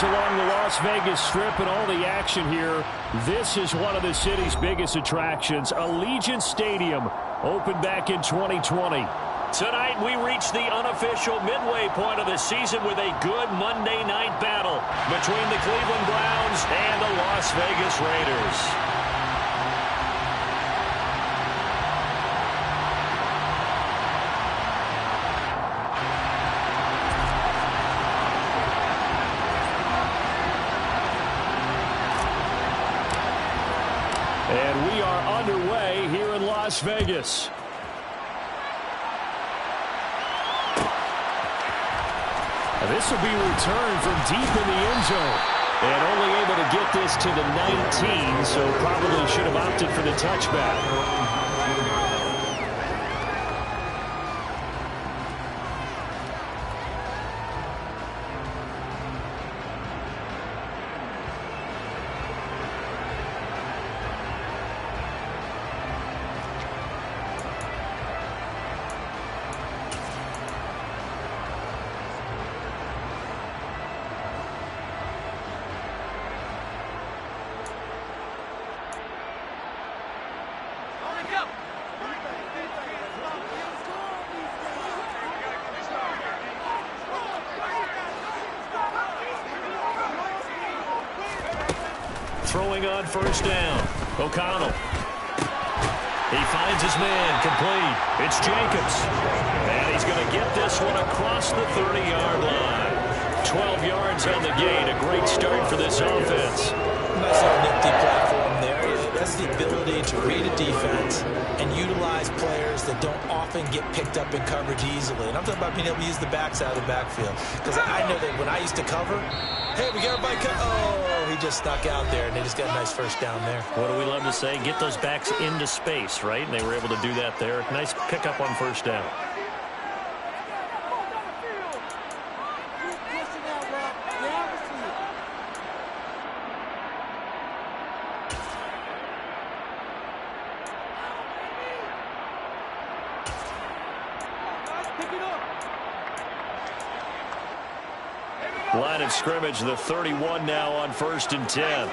fans along the Las Vegas Strip and all the action here. This is one of the city's biggest attractions. Allegiant Stadium opened back in 2020. Tonight we reach the unofficial midway point of the season with a good Monday night battle between the Cleveland Browns and the Las Vegas Raiders. And we are underway here in Las Vegas. This will be returned from deep in the end zone. And only able to get this to the 19, so probably should have opted for the touchback. Throwing on first down. O'Connell. He finds his man complete. It's Jacobs. And he's going to get this one across the 30-yard line. 12 yards on the gain. A great start for this offense. Nice little nifty platform there. That's the ability to read a defense and utilize players that don't often get picked up in coverage easily. And I'm talking about being able to use the backside of the backfield. Because I know that when I used to cover, hey, we got everybody cut. Oh, he just snuck out there, and they just got a nice first down there. What do we love to say? Get those backs into space, right? And they were able to do that there. Nice pickup on first down. Line of scrimmage, the 31 now on 1st and 10.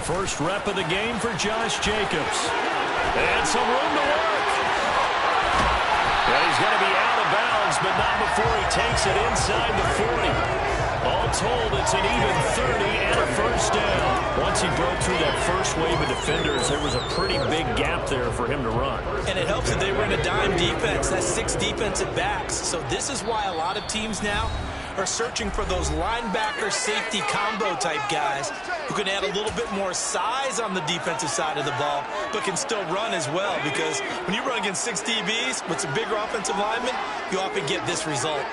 First rep of the game for Josh Jacobs. And some room to work. And he's going to be out of bounds, but not before he takes it inside the 40. All told, it's an even 30 and a first down. Once he broke through that first wave of defenders, there was a pretty big gap there for him to run. And it helps that they were in a dime defense. That's 6 defensive backs. So this is why a lot of teams now are searching for those linebacker safety combo type guys who can add a little bit more size on the defensive side of the ball, but can still run as well. Because when you run against 6 DBs with some bigger offensive linemen, you often get this result.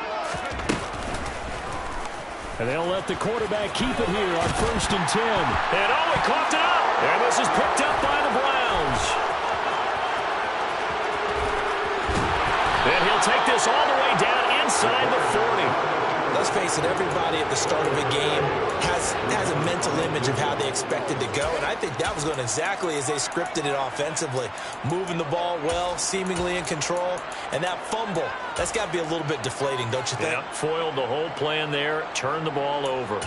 And they'll let the quarterback keep it here on 1st and 10. And oh, he coughed it up. And this is picked up by the Browns. And he'll take this all the way down inside the 40. Let's face it, everybody at the start of a game has a mental image of how they expected to go, and I think that was going exactly as they scripted it offensively. Moving the ball well, seemingly in control, and that fumble, that's got to be a little bit deflating, don't you think? Yeah, foiled the whole plan there, turned the ball over.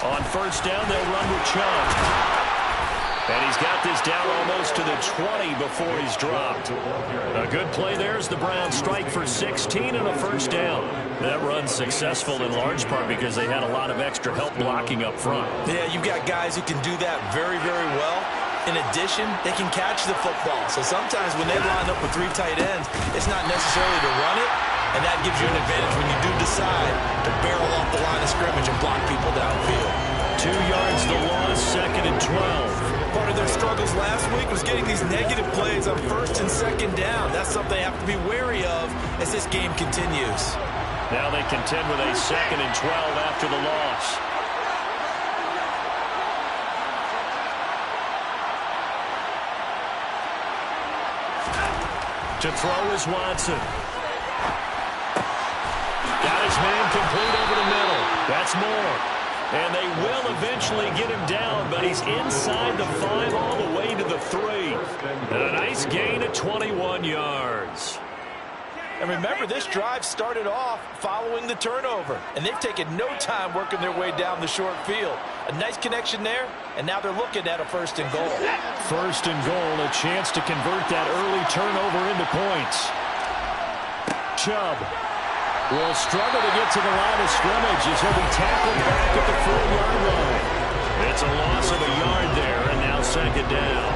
On first down, they'll run with Chubb. And he's got this down almost to the 20 before he's dropped. A good play there as the Browns strike for 16 and a first down. That run's successful in large part because they had a lot of extra help blocking up front. Yeah, you've got guys who can do that very, very well. In addition, they can catch the football. So sometimes when they line up with 3 tight ends, it's not necessarily to run it, and that gives you an advantage when you do decide to barrel off the line of scrimmage and block people downfield. 2 yards the loss, 2nd struggles last week was getting these negative plays on first and second down. That's something they have to be wary of as this game continues. Now they contend with a 2nd and 12 after the loss. To throw is Watson. Got his man complete over the middle. That's Moore. And they will eventually get him down, but he's inside the 5 all the way to the 3. And a nice gain of 21 yards. And remember, this drive started off following the turnover, and they've taken no time working their way down the short field. A nice connection there, and now they're looking at a 1st and goal. 1st and goal, a chance to convert that early turnover into points. Chubb will struggle to get to the line of scrimmage as he'll be tackled back at the 4-yard line. It's a loss of a yard there, and now 2nd down.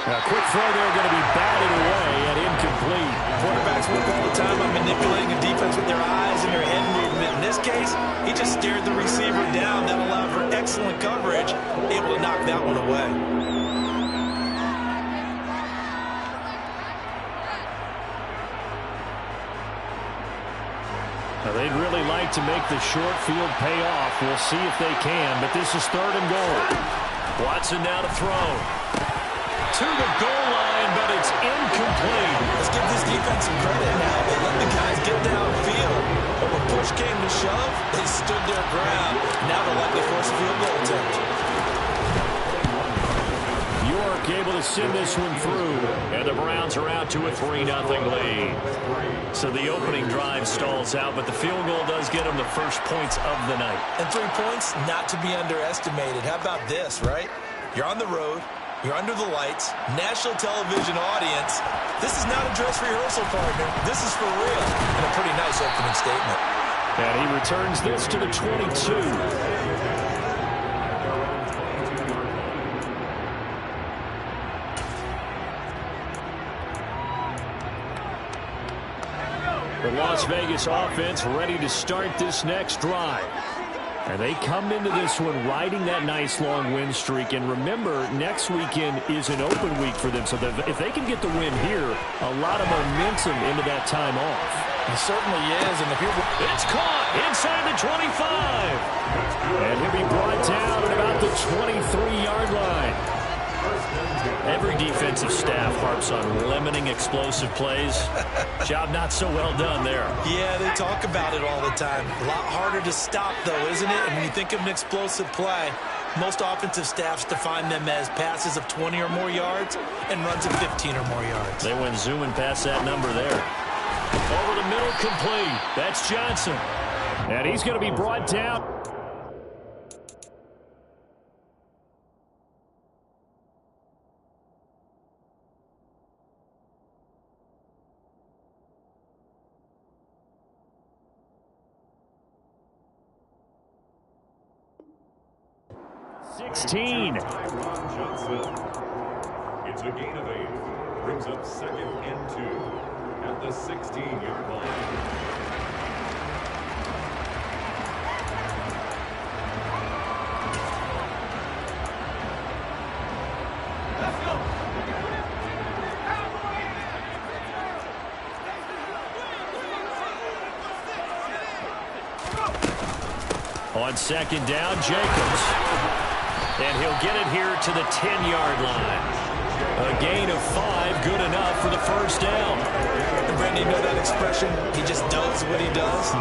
A quick throw there going to be batted away and incomplete. Quarterbacks work all the time on manipulating a defense with their eyes and their head movement. In this case, he just stared the receiver down. That allowed for excellent coverage, able to knock that one away. Now, they'd really like to make the short field pay off. We'll see if they can, but this is 3rd and goal. Watson now to throw. To the goal line, but it's incomplete. Let's give this defense some credit now. They let the guys get downfield. But when push came to shove, they stood their ground. Now they're likely to force a field goal attempt. York able to send this one through. And the Browns are out to a 3-0 lead. So the opening drive stalls out, but the field goal does get them the first points of the night. And 3 points, not to be underestimated. How about this, right? You're on the road. You're under the lights, national television audience. This is not a dress rehearsal, partner. This is for real. And a pretty nice opening statement. And he returns this to the 22. The Las Vegas offense ready to start this next drive. And they come into this one riding that nice long win streak. And remember, next weekend is an open week for them. So if they can get the win here, a lot of momentum into that time off. It certainly is. And it's caught inside the 25. And he'll be brought down at about the 23-yard line. Every defensive staff harps on limiting explosive plays. Job not so well done there. Yeah, they talk about it all the time. A lot harder to stop, though, isn't it? And when you think of an explosive play, most offensive staffs define them as passes of 20 or more yards and runs of 15 or more yards. They went zooming past that number there. Over the middle, complete. That's Johnson. And he's going to be brought down. Ron Johnson. It's a gain of 8. Brings up 2nd and 2 at the 16-yard line. On 2nd down, Jacobs. And he'll get it here to the 10-yard line. A gain of 5, good enough for the first down. And Brandon, you know that expression? He just does what he does.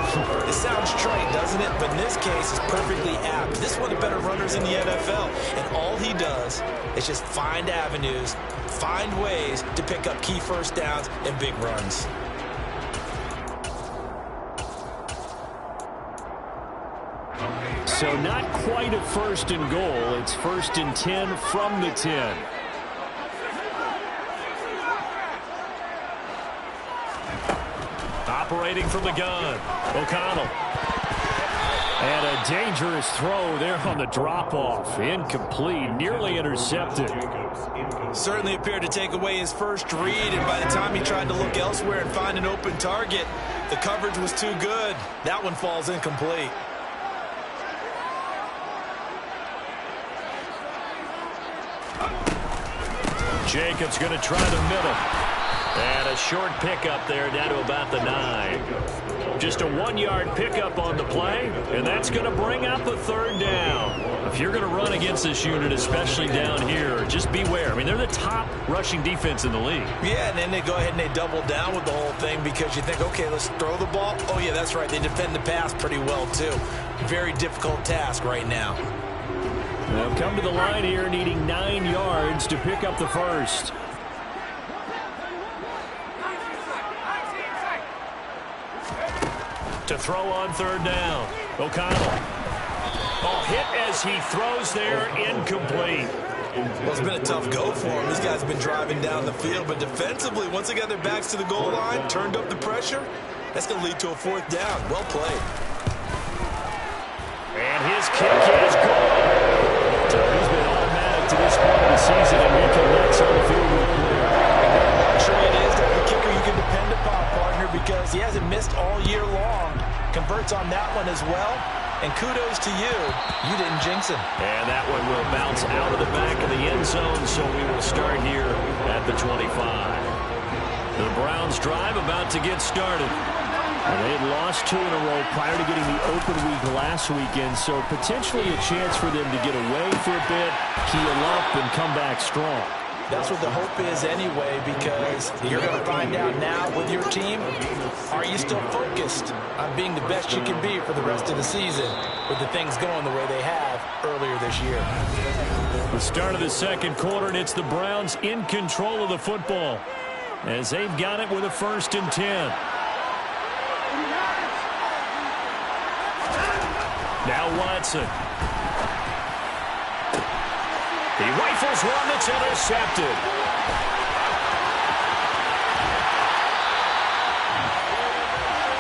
It sounds trite, doesn't it? But in this case, it's perfectly apt. This is one of the better runners in the NFL. And all he does is just find avenues, find ways to pick up key first downs and big runs. So not quite a 1st and goal. It's 1st and 10 from the 10. Operating from the gun, O'Connell. And a dangerous throw there on the drop-off. Incomplete, nearly intercepted. Certainly appeared to take away his first read, and by the time he tried to look elsewhere and find an open target, The coverage was too good. That one falls incomplete. Jacobs going to try the middle. And a short pickup there down to about the 9. Just a 1-yard pickup on the play, and that's going to bring up a third down. If you're going to run against this unit, especially down here, just beware. I mean, they're the top rushing defense in the league. Yeah, and then they go ahead and they double down with the whole thing because you think, okay, let's throw the ball. Oh, yeah, that's right. They defend the pass pretty well, too. Very difficult task right now. They'll come to the line here needing 9 yards to pick up the first. To throw on third down. O'Connell. Oh, hit as he throws there, incomplete. Well, it's been a tough go for him. These guys have been driving down the field, but defensively, once they got their backs to the goal line, turned up the pressure, that's going to lead to a 4th down. Well played. And his kick is good. So he's been automatic to this point of the season, and we can let on the field real clear. Sure it is. That's the kicker you can depend upon, partner, because he hasn't missed all year long. Converts on that one as well. And kudos to you. You didn't jinx him. And that one will bounce out of the back of the end zone, so we will start here at the 25. The Browns drive about to get started. And they had lost 2 in a row prior to getting the open week last weekend, so potentially a chance for them to get away for a bit, keel up, and come back strong. That's what the hope is anyway, because you're going to find out now with your team, are you still focused on being the best you can be for the rest of the season with the things going the way they have earlier this year? The start of the second quarter, and it's the Browns in control of the football as they've got it with a 1st and 10. Now Watson. He rifles one that's intercepted.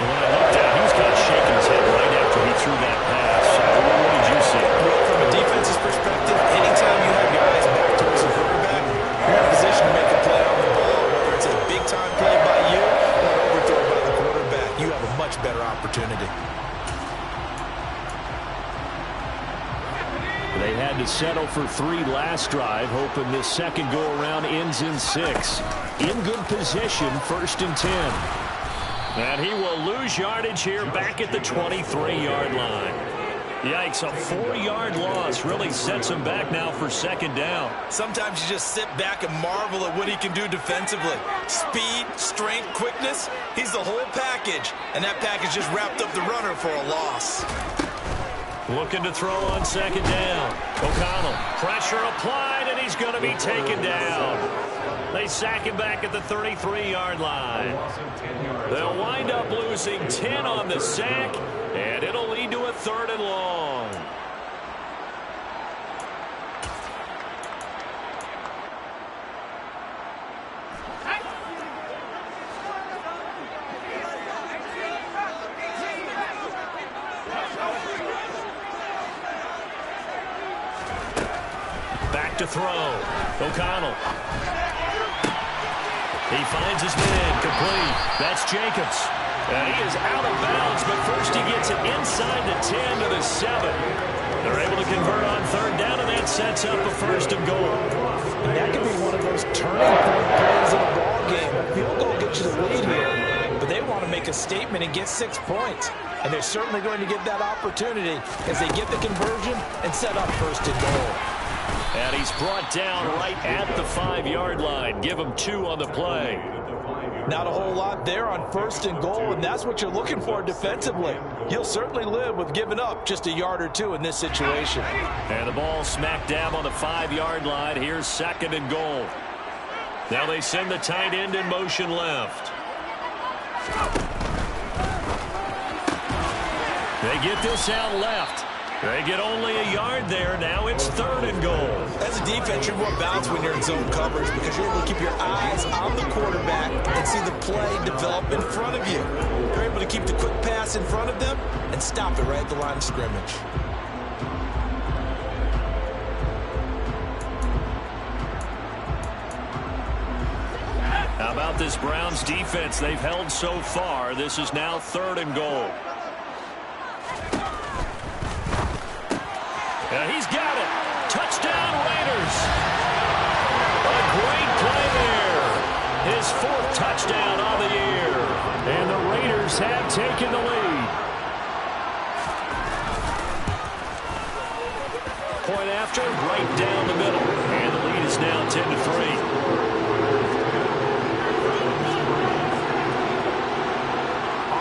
When I looked at, he was kind of shaking his head right after he threw that pass. What did you see? From a defense's perspective, anytime you have your eyes back towards the quarterback, you're in a position to make a play on the ball, whether it's a big-time play by you or an overthrow by the quarterback. You have a much better opportunity. They had to settle for 3 last drive, hoping this second go-around ends in 6. In good position, 1st and 10. And he will lose yardage here back at the 23-yard line. Yikes, a 4-yard loss really sets him back now for 2nd down. Sometimes you just sit back and marvel at what he can do defensively. Speed, strength, quickness, he's the whole package. And that package just wrapped up the runner for a loss. Looking to throw on 2nd down. O'Connell, pressure applied, and he's going to be taken down. They sack him back at the 33-yard line. They'll wind up losing 10 on the sack, and it'll lead to a 3rd and long. Back to throw. O'Connell. He finds his man, complete. That's Jacobs. And he is out of bounds, but first he gets it inside the 10 to the 7. They're able to convert on 3rd down, and that sets up a 1st and goal. And that could be one of those turning point plays in a ball game. A field goal gets you the lead here, but they want to make a statement and get 6 points. And they're certainly going to get that opportunity as they get the conversion and set up 1st and goal. And he's brought down right at the 5-yard line. Give him 2 on the play. Not a whole lot there on 1st and goal, and that's what you're looking for defensively. You'll certainly live with giving up just a yard or 2 in this situation. And the ball smack dab on the 5-yard line. Here's 2nd and goal. Now they send the tight end in motion left. They get this out left. They get only a yard there. Now it's 3rd and goal. As a defense, you're more balanced when you're in zone coverage because you're able to keep your eyes on the quarterback and see the play develop in front of you. You're able to keep the quick pass in front of them and stop it right at the line of scrimmage. How about this Browns defense? They've held so far. This is now 3rd and goal. He's got it. Touchdown, Raiders. A great play there. His 4th touchdown on the year. And the Raiders have taken the lead. Point after, right down the middle. And the lead is now 10-3.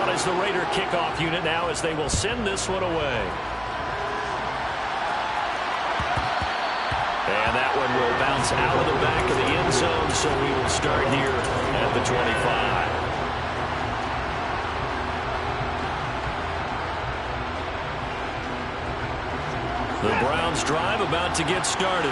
On is the Raider kickoff unit now as they will send this one away. And that one will bounce out of the back of the end zone, so we will start here at the 25. The Browns drive about to get started.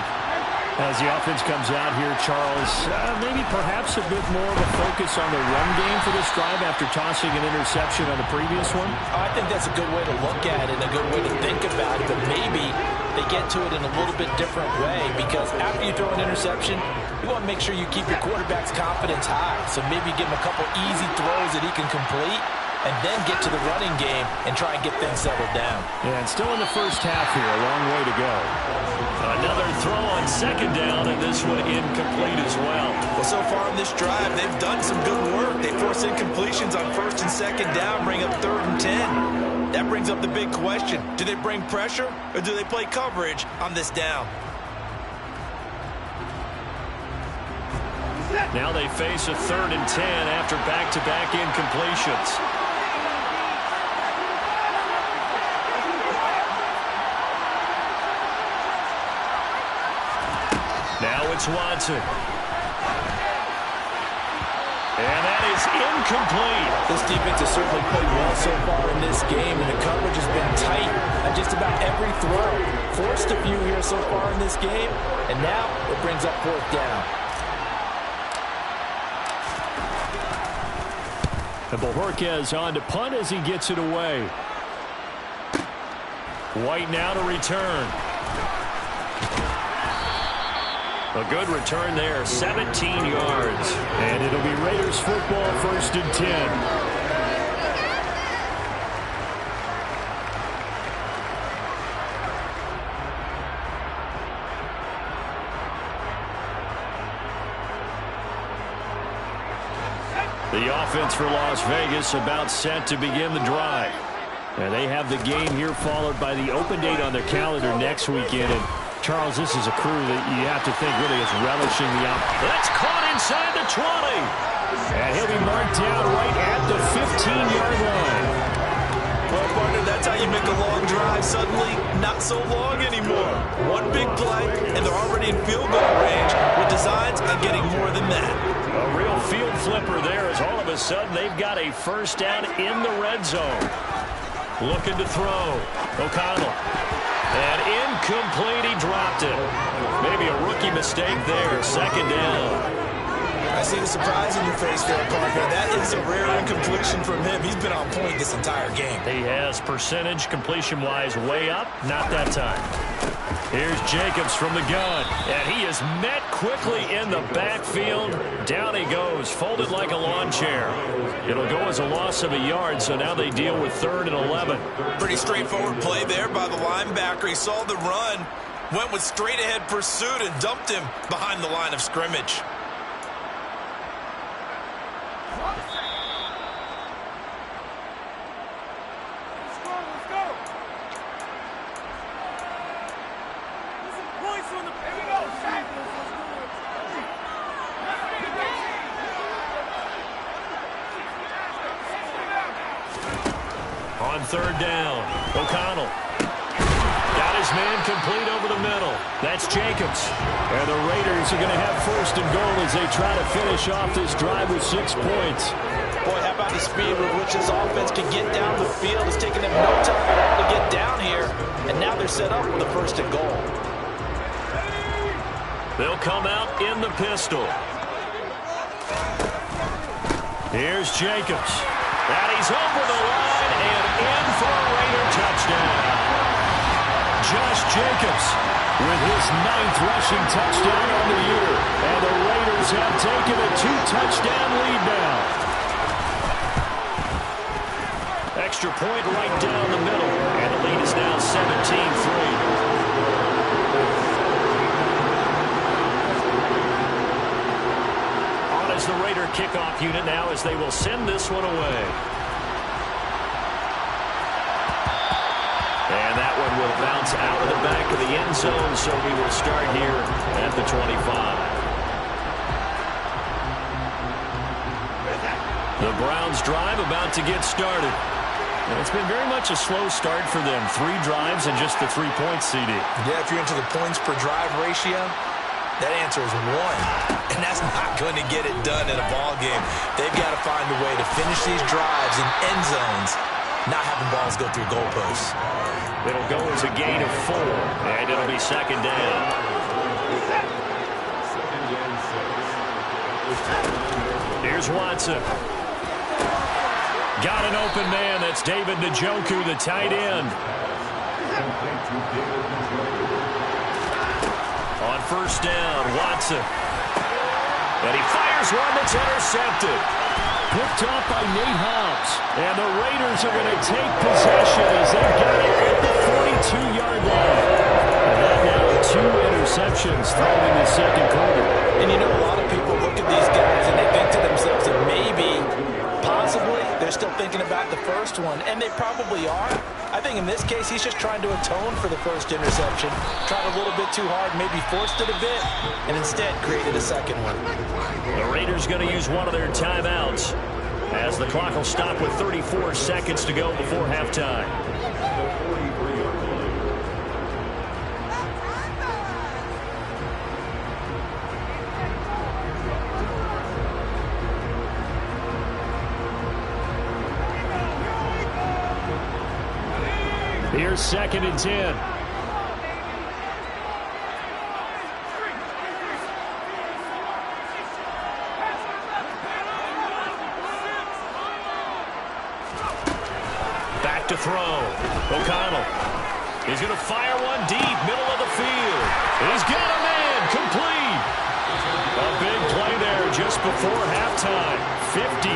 As the offense comes out here, Charles, maybe perhaps a bit more of a focus on the run game for this drive after tossing an interception on the previous one? I think that's a good way to look at it, a good way to think about it, but maybe they get to it in a little bit different way, because after you throw an interception, you want to make sure you keep your quarterback's confidence high. So maybe give him a couple easy throws that he can complete, and then get to the running game and try and get things settled down. Yeah, and still in the first half here, a long way to go. Another throw on 2nd down, and this one incomplete as well. Well, so far in this drive, they've done some good work. They force incompletions on 1st and 2nd down, bring up 3rd and 10. That brings up the big question. Do they bring pressure, or do they play coverage on this down? Now they face a 3rd and 10 after back-to-back incompletions. Now it's Watson. And that is incomplete. This defense has certainly played well so far in this game, and the coverage has been tight on just about every throw. Forced a few here so far in this game, and now it brings up 4th down. And Bojorquez on to punt as he gets it away. White now to return. A good return there, 17 yards. And it'll be Raiders football, 1st and 10. The offense for Las Vegas about set to begin the drive. And they have the game here followed by the open date on their calendar next weekend. And Charles, this is a crew that you have to think really is relishing the opportunity. That's caught inside the 20. And he'll be marked down right at the 15-yard line. Well, partner, that's how you make a long drive suddenly not so long anymore. One big play, and they're already in field goal range with designs on getting more than that. A real field flipper there as all of a sudden they've got a 1st down in the red zone. Looking to throw. O'Connell. And incomplete, he dropped it. Maybe a rookie mistake there, 2nd down. I see the surprise in your face there, Parker. That is a rare incompletion from him. He's been on point this entire game. He has percentage completion-wise way up, not that time. Here's Jacobs from the gun, and he is met quickly in the backfield. Down he goes, folded like a lawn chair. It'll go as a loss of a yard, so now they deal with 3rd and 11. Pretty straightforward play there by the linebacker. He saw the run, went with straight-ahead pursuit, and dumped him behind the line of scrimmage. On 3rd down, O'Connell got his man complete over the middle. That's Jacobs. And the Raiders are going to have 1st and goal as they try to finish off this drive with 6 points. Boy, how about the speed with which this offense can get down the field? It's taken them no time at all to get down here, and now they're set up with a 1st and goal. They'll come out in the pistol. Here's Jacobs. And he's over the line and in for a Raider touchdown. Josh Jacobs with his 9th rushing touchdown on the year. And the Raiders Browns have taken a 2-touchdown lead now. Extra point right down the middle, and the lead is now 17-3. On is the Raider kickoff unit now as they will send this one away. And that one will bounce out of the back of the end zone, so we will start here at the 25. The Browns drive about to get started. And it's been very much a slow start for them. 3 drives and just the 3 points, CD. Yeah, if you're into the points per drive ratio, that answer is 1. And that's not going to get it done in a ball game. They've got to find a way to finish these drives in end zones, not having balls go through goalposts. It'll go as a gain of 4, and it'll be second down. Here's Watson. Got an open man. That's David Njoku, the tight end. On first down, Watson. And he fires one that's intercepted. Picked off by Nate Hobbs. And the Raiders are going to take possession as they've got it at the 42-yard line. And that now 2 interceptions thrown in the second quarter. And you know, a lot of people look at these guys and they think to themselves that maybe, possibly, they're still thinking about the first one. And they probably are. I think in this case, he's just trying to atone for the first interception. Tried a little bit too hard, maybe forced it a bit, and instead created a second one. The Raiders going to use one of their timeouts as the clock will stop with 34 seconds to go before halftime. Here's second and 10. Back to throw. O'Connell. He's going to fire one deep, middle of the field. He's got a man, complete. A big play there just before halftime. 53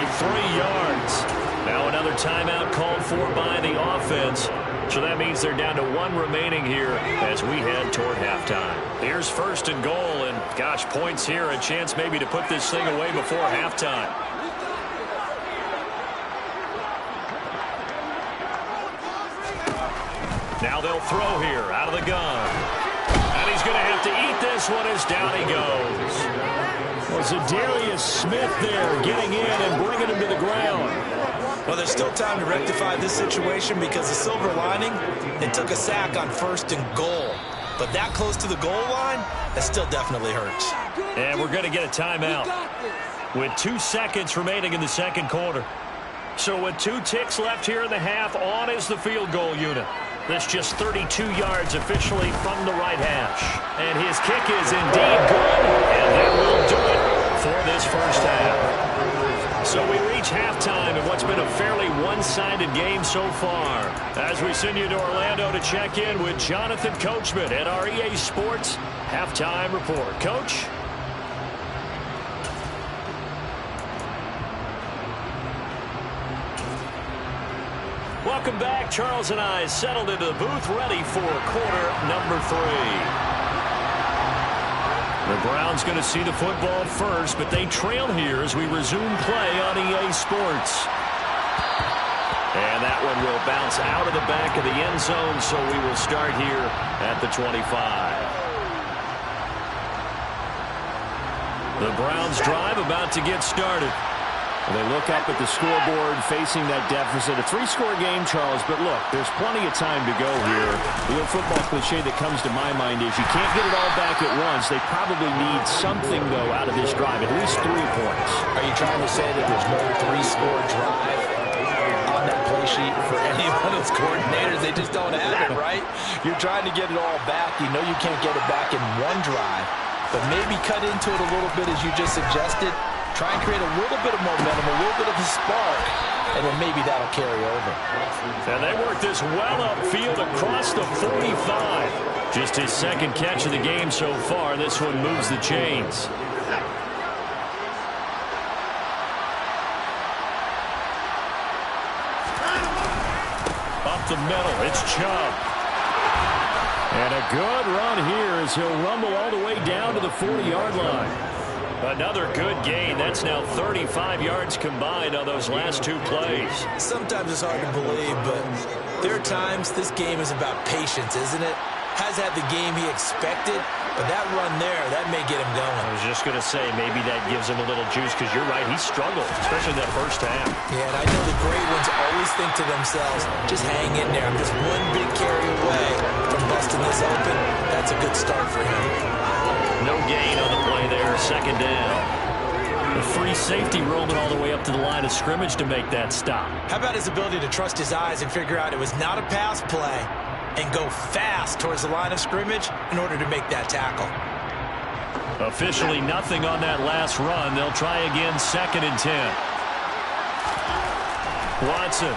yards. Now another timeout called for by the offense. So that means they're down to 1 remaining here as we head toward halftime. Here's first and goal, and gosh, points here, a chance maybe to put this thing away before halftime. Now they'll throw here out of the gun. And he's going to have to eat this one as down he goes. Well, Zadarius Smith there getting in and bringing him to the ground. Well, there's still time to rectify this situation because the silver lining, it took a sack on first and goal. But that close to the goal line, that still definitely hurts. And we're going to get a timeout with 2 seconds remaining in the second quarter. So with 2 ticks left here in the half, on is the field goal unit. That's just 32 yards officially from the right hash. And his kick is indeed good, and that will do it for this first half. So we reach halftime in what's been a fairly one-sided game so far. As we send you to Orlando to check in with Jonathan Coachman at our EA Sports Halftime Report. Coach? Welcome back. Charles and I settled into the booth ready for quarter number 3. The Browns going to see the football first, but they trail here as we resume play on EA Sports. And that one will bounce out of the back of the end zone, so we will start here at the 25. The Browns drive about to get started. They look up at the scoreboard facing that deficit. A 3-score game, Charles, but look, there's plenty of time to go here. The old football cliche that comes to my mind is you can't get it all back at once. They probably need something, though, out of this drive, at least 3 points. Are you trying to say that there's no 3-score drive on that play sheet for any one of those coordinators? They just don't have it, right? You're trying to get it all back. You know you can't get it back in one drive, but maybe cut into it a little bit as you just suggested. Try and create a little bit of momentum, a little bit of a spark, and then maybe that'll carry over. And they work this well upfield across the 45. Just his second catch of the game so far. This one moves the chains. up the middle. It's Chubb. And a good run here as he'll rumble all the way down to the 40-yard line. Another good gain. That's now 35 yards combined on those last two plays. Sometimes it's hard to believe, but there are times this game is about patience, isn't it? Has had the game he expected, but that run there, that may get him going. I was just going to say, maybe that gives him a little juice, because you're right, he struggled, especially in that first half. Yeah, and I know the great ones always think to themselves, just hang in there. I'm just one big carry away from busting this open. That's a good start for him. No gain on the play there, second down. The free safety rolled it all the way up to the line of scrimmage to make that stop. How about his ability to trust his eyes and figure out it was not a pass play and go fast towards the line of scrimmage in order to make that tackle. Officially nothing on that last run. They'll try again, 2nd and 10. Watson.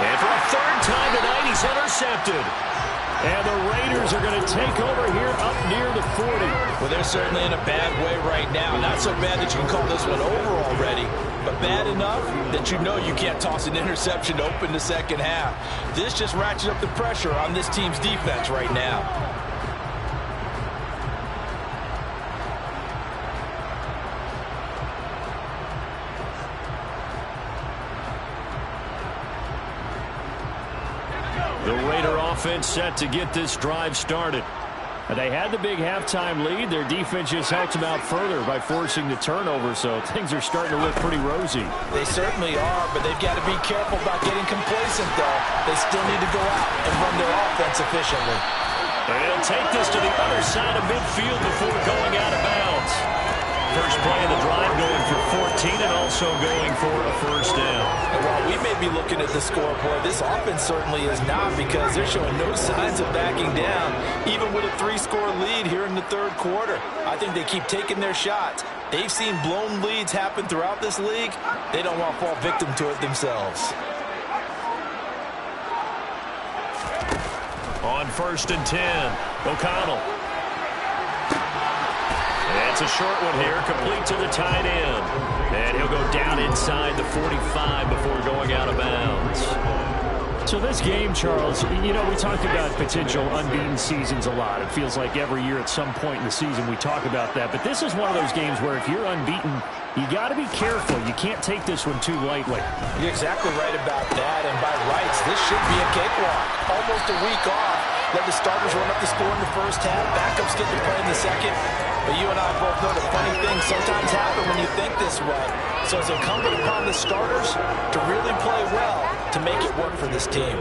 And for a third time tonight, he's intercepted. And the Raiders are going to take over here up near the 40. Well, they're certainly in a bad way right now. Not so bad that you can call this one over already, but bad enough that you know you can't toss an interception to open the second half. This just ratchets up the pressure on this team's defense right now. The Raider offense set to get this drive started. They had the big halftime lead. Their defense just helped them out further by forcing the turnover, so things are starting to look pretty rosy. They certainly are, but they've got to be careful about getting complacent, though. They still need to go out and run their offense efficiently. They'll take this to the other side of midfield before going out of bounds. First play of the drive going for 14 and also going for a first down. And while we may be looking at the scoreboard, this offense certainly is not, because they're showing no signs of backing down, even with a 3-score lead here in the third quarter. I think they keep taking their shots. They've seen blown leads happen throughout this league. They don't want to fall victim to it themselves. On 1st and 10, O'Connell. It's a short one here, complete to the tight end. And he'll go down inside the 45 before going out of bounds. So this game, Charles, you know, we talk about potential unbeaten seasons a lot. It feels like every year at some point in the season we talk about that. But this is one of those games where if you're unbeaten, you got to be careful. You can't take this one too lightly. You're exactly right about that. And by rights, this should be a cakewalk. Almost a week off. Let the starters run up the score in the first half. Backups get to play in the second. But you and I both know that funny things sometimes happen when you think this way. So it's incumbent upon the starters to really play well to make it work for this team.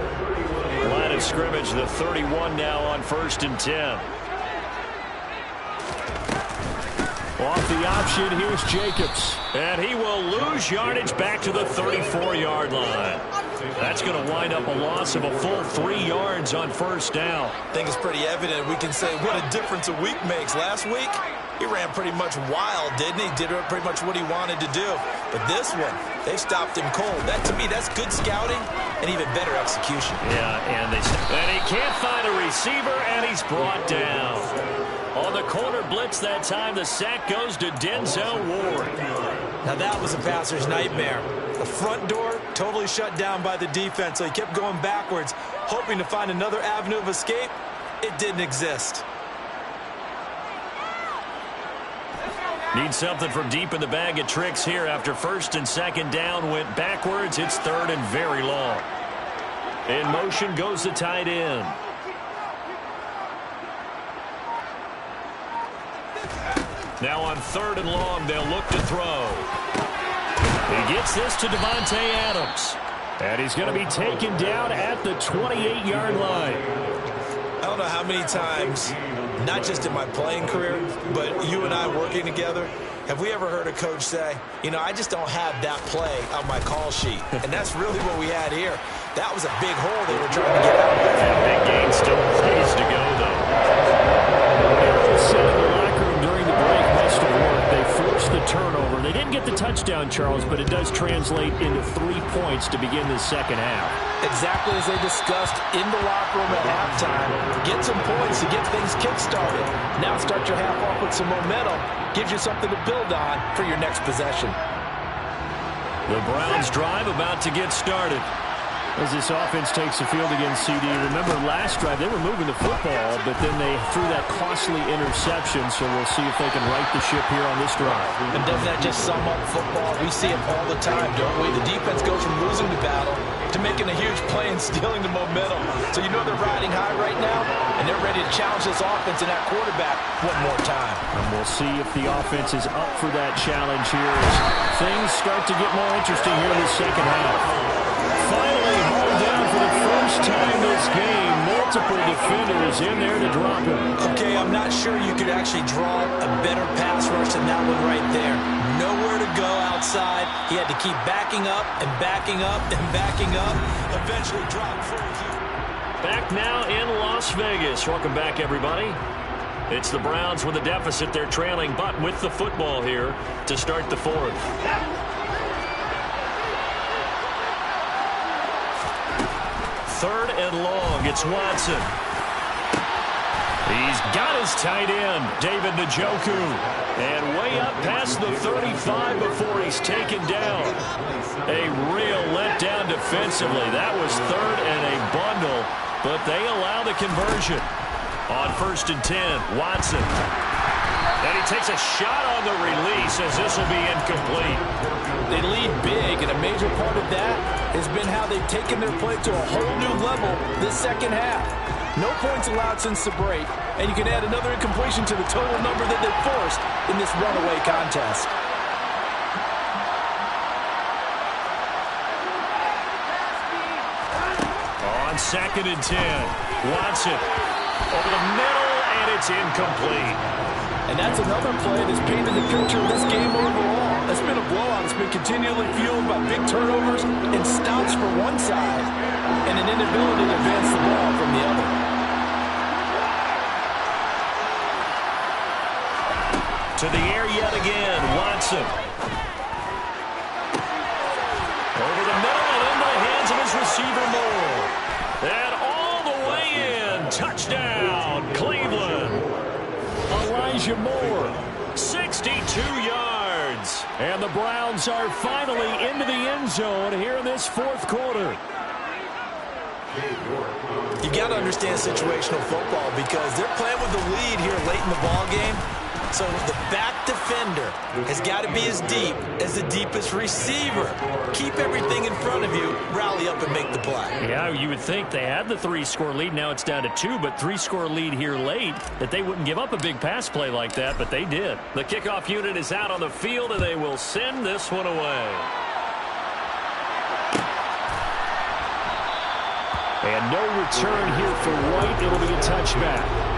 Line of scrimmage, the 31 now on 1st and 10. Off the option, here's Jacobs. And he will lose yardage back to the 34-yard line. That's going to wind up a loss of a full 3 yards on first down. I think it's pretty evident. We can say what a difference a week makes. Last week, he ran pretty much wild, didn't he? Did pretty much what he wanted to do. But this one, they stopped him cold. That, to me, that's good scouting and even better execution. Yeah, and he can't find a receiver, and he's brought down. On the corner blitz that time, the sack goes to Denzel Ward. Now that was a passer's nightmare. The front door totally shut down by the defense, so he kept going backwards, hoping to find another avenue of escape. It didn't exist. Need something from deep in the bag of tricks here after 1st and 2nd down went backwards. It's 3rd and very long. In motion goes the tight end. Now on 3rd and long, they'll look to throw. He gets this to Davante Adams. And he's going to be taken down at the 28-yard line. I don't know how many times, not just in my playing career, but you and I working together, have we ever heard a coach say, you know, I just don't have that play on my call sheet. And that's really what we had here. That was a big hole they were trying to get out of. Big gain, still plays to go, though. Everyone said in the locker room during the break must have worked. They forced the turnover. They didn't get the touchdown, Charles, but it does translate into 3 points to begin the second half. Exactly as they discussed in the locker room at halftime. Get some points to get things kick-started. Now start your half off with some momentum. Gives you something to build on for your next possession. The Browns drive about to get started. As this offense takes the field against CD, remember last drive they were moving the football, but then they threw that costly interception, so we'll see if they can right the ship here on this drive. And doesn't that just sum up football? We see it all the time, don't we? The defense goes from losing the battle to making a huge play and stealing the momentum. So you know they're riding high right now, and they're ready to challenge this offense and that quarterback one more time. And we'll see if the offense is up for that challenge here as things start to get more interesting here in the second half. Finally hauled down for the first time this game. Multiple defenders in there to drop him. Okay, I'm not sure you could actually draw a better pass rush than that one right there. Nowhere to go outside. He had to keep backing up and backing up and backing up. Eventually dropped for a huge. Back now in Las Vegas. Welcome back, everybody. It's the Browns with a deficit. They're trailing, but with the football here to start the fourth. Third and long. It's Watson. He's got his tight end, David Njoku. And way up past the 35 before he's taken down. A real letdown defensively. That was third and a bundle, but they allow the conversion. On 1st and 10, Watson. And he takes a shot on the release as this will be incomplete. They lead big, and a major part of that has been how they've taken their play to a whole new level this second half. No points allowed since the break, and you can add another incompletion to the total number that they've forced in this runaway contest. On 2nd and 10, Watson over the middle, and it's incomplete. And that's another play that's painted the picture of this game overall. It's been a blowout. It's been continually fueled by big turnovers and stops for one side and an inability to advance the ball from the other. To the air yet again, Watson. Over the middle and into the hands of his receiver, Moore. And all the way in. Touchdown, Cleveland. Elijah Moore, 62 yards. And the Browns are finally into the end zone here in this fourth quarter. You got to understand situational football because they're playing with the lead here late in the ball game. So the back defender has got to be as deep as the deepest receiver. Keep everything in front of you, rally up and make the play. Yeah, you would think they had the 3-score lead. Now it's down to 2, but 3-score lead here late, that they wouldn't give up a big pass play like that, but they did. The kickoff unit is out on the field, and they will send this one away. And no return here for White. It'll be a touchback.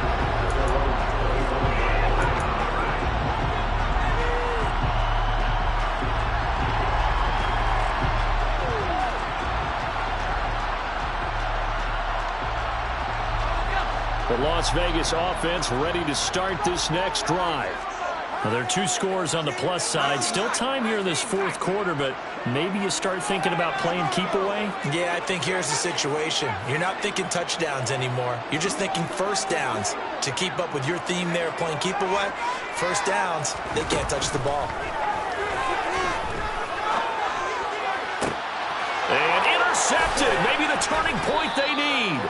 The Las Vegas offense ready to start this next drive. Now, there are 2 scores on the plus side. Still time here in this fourth quarter, but maybe you start thinking about playing keep away? Yeah, I think here's the situation. You're not thinking touchdowns anymore. You're just thinking first downs. To keep up with your theme there, playing keep away, first downs, they can't touch the ball. And intercepted. Maybe the turning point they need.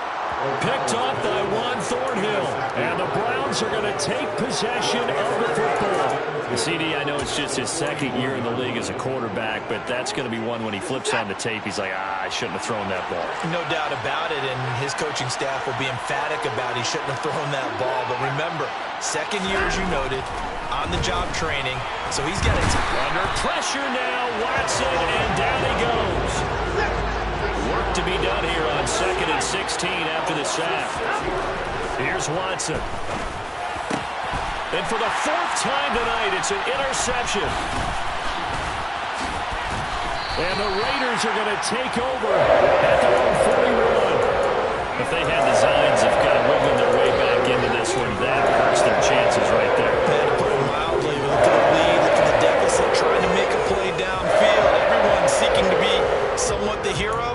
Picked off by Juan Thornhill. And the Browns are going to take possession of the football. CD, I know it's just his second year in the league as a quarterback, but that's going to be one when he flips on the tape. He's like, I shouldn't have thrown that ball. No doubt about it, and his coaching staff will be emphatic about he shouldn't have thrown that ball. But remember, second year, as you noted, on-the-job training, so he's got it. Under pressure now, Watson, and down he goes. Work to be done here on 2nd and 16 after the sack. Here's Watson. And for the 4th time tonight, it's an interception. And the Raiders are going to take over at their own 41. If they had designs of kind of wiggling their way back into this one, that hurts their chances right there. To put it mildly, look at the lead, look at the deficit, trying to make a play downfield. Everyone seeking to be somewhat the hero.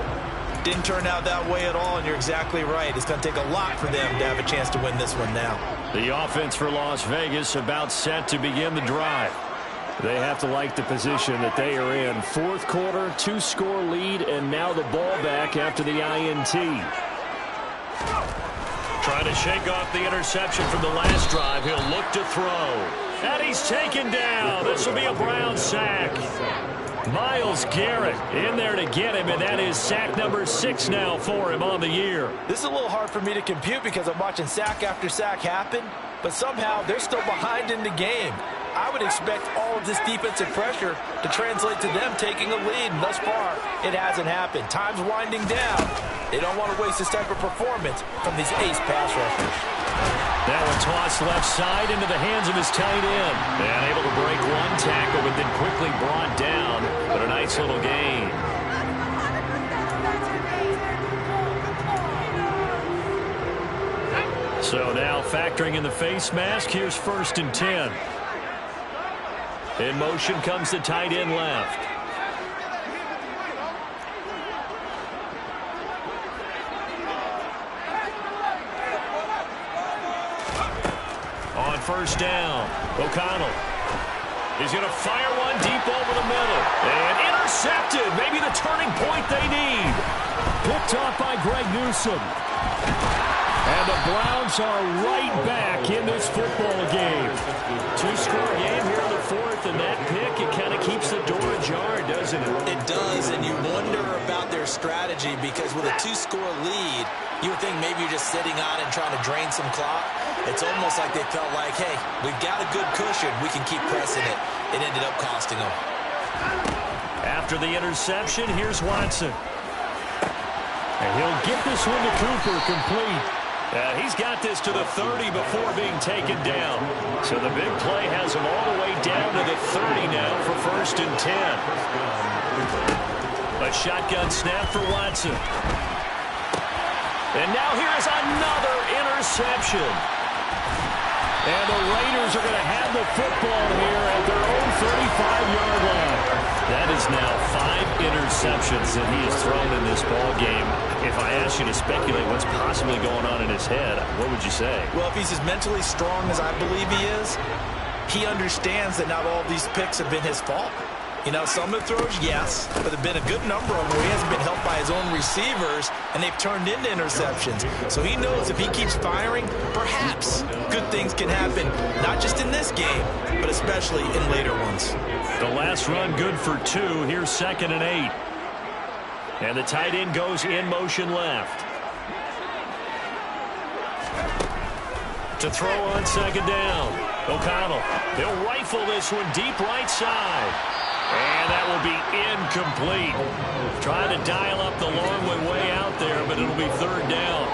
Didn't turn out that way at all, and you're exactly right. It's going to take a lot for them to have a chance to win this one now. The offense for Las Vegas about set to begin the drive. They have to like the position that they are in. Fourth quarter, 2-score lead, and now the ball back after the INT. Trying to shake off the interception from the last drive. He'll look to throw. And he's taken down. This will be a Brown sack. Myles Garrett in there to get him, and that is sack number 6 now for him on the year. This is a little hard for me to compute because I'm watching sack after sack happen, but somehow they're still behind in the game. I would expect all of this defensive pressure to translate to them taking a lead, and thus far, it hasn't happened. Time's winding down. They don't want to waste this type of performance from these ace pass rushers. Now a toss left side into the hands of his tight end. And able to break one tackle, but then quickly brought down. But a nice little gain. So now factoring in the face mask, here's 1st and 10. In motion comes the tight end left. On 1st down, O'Connell. He's going to fire one deep over the middle. And intercepted. Maybe the turning point they need. Picked off by Greg Newsome. And the Browns are right back in this football game. 2-score game here in the 4th, and that pick, it kind of keeps the door ajar, doesn't it? It does, and you wonder about their strategy because with a 2-score lead, you would think maybe you're just sitting on it and trying to drain some clock. It's almost like they felt like, hey, we've got a good cushion. We can keep pressing it. It ended up costing them. After the interception, here's Watson. And he'll get this one to Cooper, complete. He's got this to the 30 before being taken down. So the big play has him all the way down to the 30 now for 1st and 10. A shotgun snap for Watson. And now here is another interception. And the Raiders are going to have the football here at their own 35-yard line. That is now 5 interceptions that he has thrown in this ball game. If I asked you to speculate what's possibly going on in his head, what would you say? Well, if he's as mentally strong as I believe he is, he understands that not all these picks have been his fault. You know, some of the throws, yes, but there have been a good number of them where he hasn't been helped by his own receivers, and they've turned into interceptions. So he knows if he keeps firing, perhaps good things can happen, not just in this game, but especially in later ones. The last run good for 2. Here's 2nd and 8. And the tight end goes in motion left. To throw on 2nd down. O'Connell. They'll rifle this one deep right side. And that will be incomplete. Trying to dial up the long way out there, but it'll be 3rd down.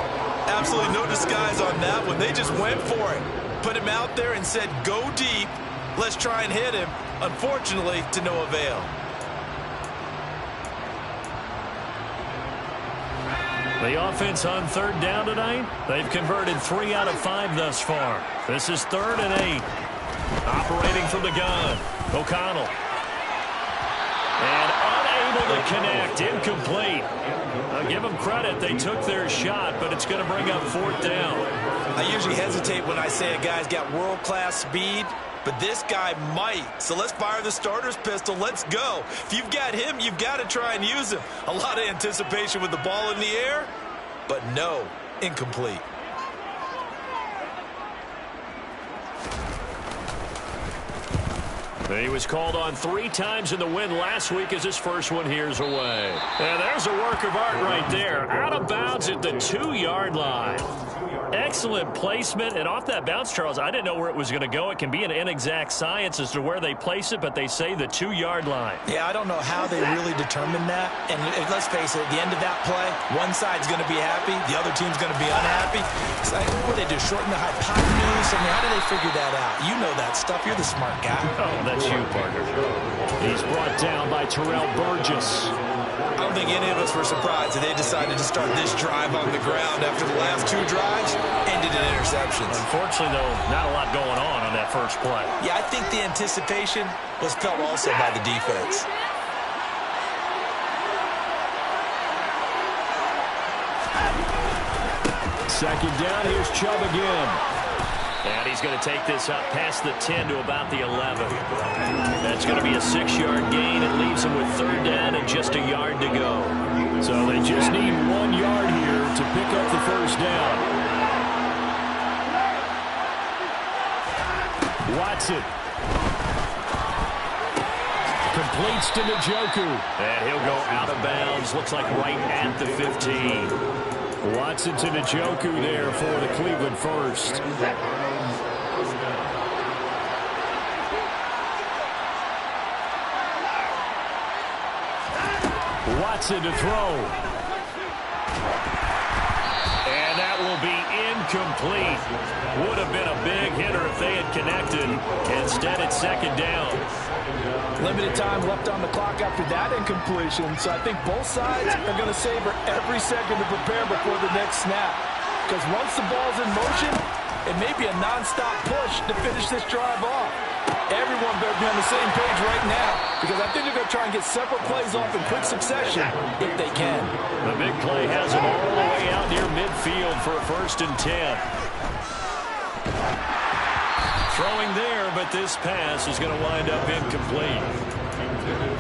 Absolutely no disguise on that one. They just went for it. Put him out there and said, go deep. Let's try and hit him. Unfortunately, to no avail. The offense on 3rd down tonight, they've converted 3 out of 5 thus far. This is 3rd and 8. Operating from the gun, O'Connell. And unable to connect, incomplete. I'll give them credit, they took their shot, but it's going to bring up 4th down. I usually hesitate when I say a guy's got world-class speed, but this guy might. So let's fire the starter's pistol. Let's go. If you've got him, you've got to try and use him. A lot of anticipation with the ball in the air, but no, incomplete. He was called on 3 times in the win last week as his first one here's away. And there's a work of art right there. Out of bounds at the 2-yard line. Excellent placement. And off that bounce, Charles, I didn't know where it was going to go. It can be an inexact science as to where they place it, but they say the 2-yard line. Yeah, I don't know how they really determined that. And let's face it, at the end of that play, one side's going to be happy, the other team's going to be unhappy. It's like, what do they do, shorten the hypotenuse? I mean, how do they figure that out? You know that stuff. You're the smart guy. Oh, that's you, partner. He's brought down by Terrell Burgess. I don't think any of us were surprised that they decided to start this drive on the ground after the last 2 drives ended in interceptions. Unfortunately, though, not a lot going on that first play. Yeah, I think the anticipation was felt also by the defense. Second down, here's Chubb again. And he's going to take this up past the 10 to about the 11. That's going to be a 6-yard gain. It leaves him with 3rd down and just a yard to go. So they just need 1 yard here to pick up the 1st down. Watson. Completes to Njoku. And he'll go out of bounds. Looks like right at the 15. Watson to Njoku there for the Cleveland first. Watson to throw. And that will be incomplete. Would have been a big hitter if they had connected. Instead, it's 2nd down. Limited time left on the clock after that incompletion, so I think both sides are going to savor every second to prepare before the next snap. Because once the ball's in motion, it may be a non-stop push to finish this drive off. Everyone better be on the same page right now, because I think they're going to try and get several plays off in quick succession if they can. The big play has them all the way out near midfield for a 1st and 10. Throwing there, but this pass is going to wind up incomplete.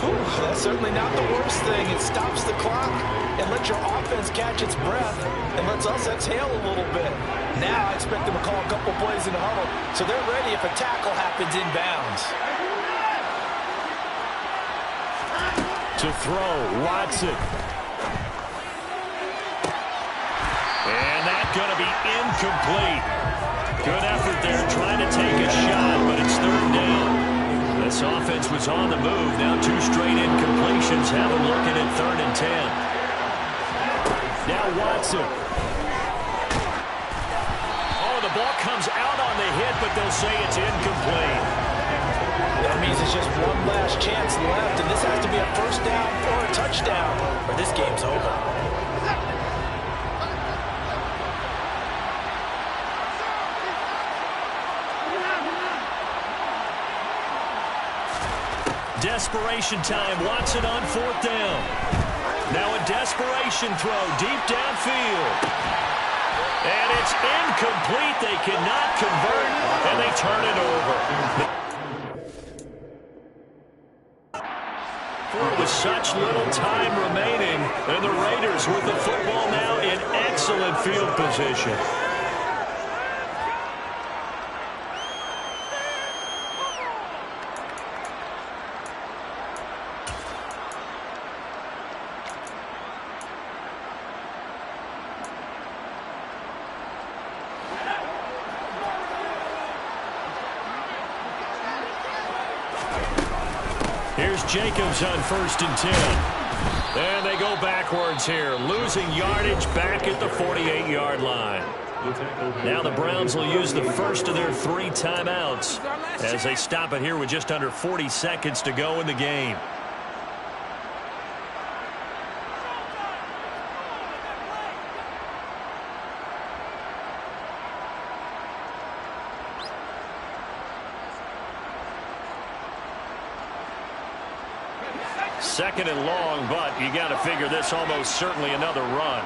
Ooh, that's certainly not the worst thing. It stops the clock and lets your offense catch its breath and lets us exhale a little bit. Now I expect them to call a couple plays in the huddle so they're ready if a tackle happens inbounds. To throw, Watson. And that's going to be incomplete. Good effort there trying to take a shot, but it's 3rd down. This offense was on the move. Now 2 straight incompletions have them looking at 3rd and 10. Now Watson. Oh, the ball comes out on the hit, but they'll say it's incomplete. That means it's just one last chance left, and this has to be a 1st down or a touchdown, or this game's over. Desperation time. Watson on 4th down. Now a desperation throw deep downfield. And it's incomplete. They cannot convert, and they turn it over. With such little time remaining, and the Raiders with the football now in excellent field position. Here's Jacobs on 1st and 10. And they go backwards here, losing yardage back at the 48-yard line. Now the Browns will use the first of their 3 timeouts as they stop it here with just under 40 seconds to go in the game. Second and long, but you got to figure this almost certainly another run.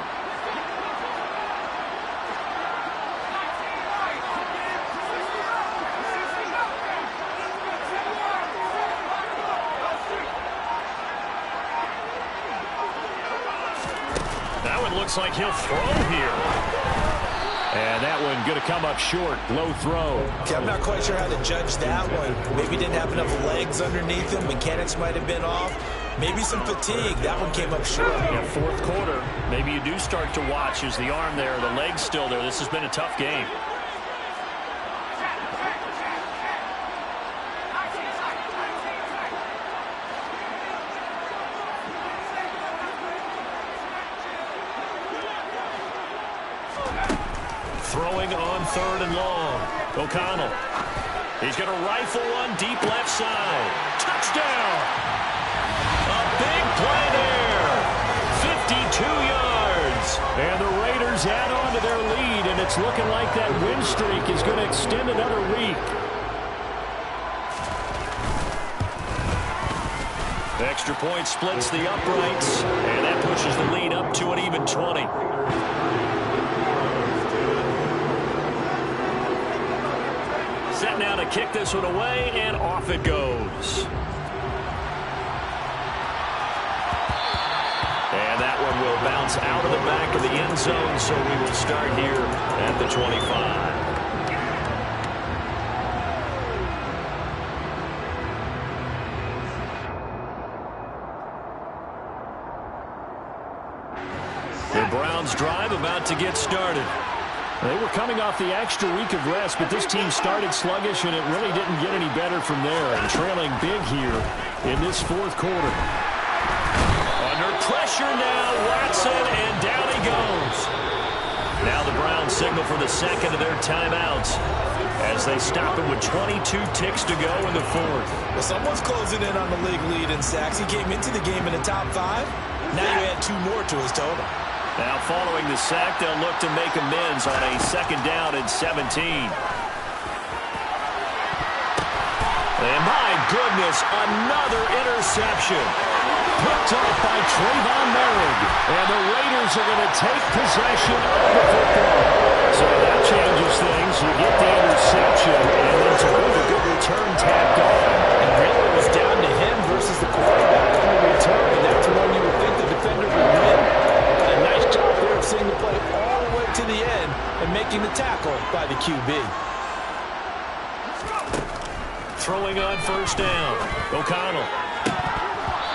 That one looks like he'll throw here. And that one going to come up short. Low throw. Okay, I'm not quite sure how to judge that one. Maybe didn't have enough legs underneath him. Mechanics might have been off. Maybe some fatigue. That one came up short. Yeah, 4th quarter. Maybe you do start to watch. Is the arm there, the leg's still there? This has been a tough game. Throwing on 3rd and long. O'Connell. He's going to rifle one deep left side. Touchdown! A big play there. 52 yards. And the Raiders add on to their lead, and it's looking like that win streak is going to extend another week. The extra point splits the uprights, and that pushes the lead up to an even 20. kick this one away, and off it goes. And that one will bounce out of the back of the end zone, so we will start here at the 25. The Browns drive about to get started. They were coming off the extra week of rest, but this team started sluggish, and it really didn't get any better from there. And trailing big here in this fourth quarter. Under pressure now, Watson, and down he goes. Now the Browns signal for the second of their timeouts as they stop it with 22 ticks to go in the fourth. Well, someone's closing in on the league lead in sacks. He came into the game in the top 5. Now you add 2 more to his total. Now following the sack, they'll look to make amends on a second down and 17. And my goodness, another interception. Picked off by Trayvon Merrick. And the Raiders are going to take possession of the football. So that changes things. You get the interception, and then to put a good return tacked on. And really it was down to him versus the quarterback on the return. And that's when you would think the defender would win. A nice job there of seeing the play all the way to the end and making the tackle by the QB. Throwing on first down. O'Connell.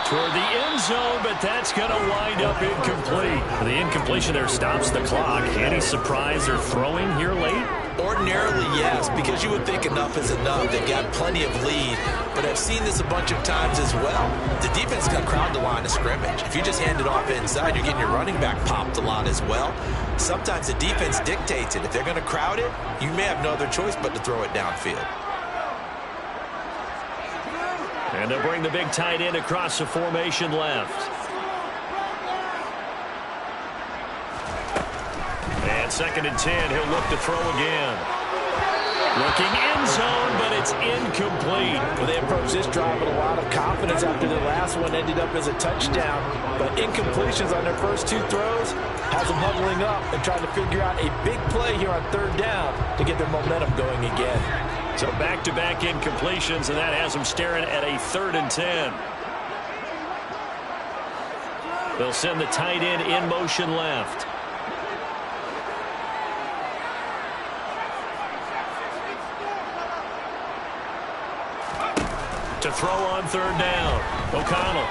Toward the end zone, but that's going to wind up incomplete. The incompletion there stops the clock. Any surprise they're throwing here late? Ordinarily, yes, because you would think enough is enough. They've got plenty of lead, but I've seen this a bunch of times as well. The defense got crowd the line of scrimmage. If you just hand it off inside, you're getting your running back popped a lot as well. Sometimes the defense dictates it. If they're going to crowd it, you may have no other choice but to throw it downfield. And they'll bring the big tight end across the formation left. And second and 10, he'll look to throw again. Looking end zone, but it's incomplete. Well, they approached this drive with a lot of confidence after the last one ended up as a touchdown. But incompletions on their first 2 throws has them huddling up and trying to figure out a big play here on third down to get their momentum going again. So back-to-back incompletions, and that has them staring at a 3rd and 10. They'll send the tight end in motion left. To throw on third down. O'Connell.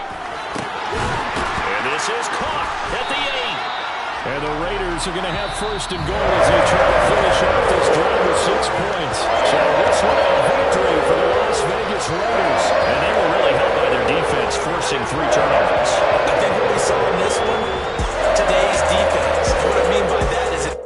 And this is caught at the 8. And the Raiders are going to have first and goal as they try to finish off this drive with 6 points. So this one a victory for the Las Vegas Raiders. And they were really helped by their defense, forcing 3 turnovers. I think what we saw in this one, today's defense. What I mean by that is it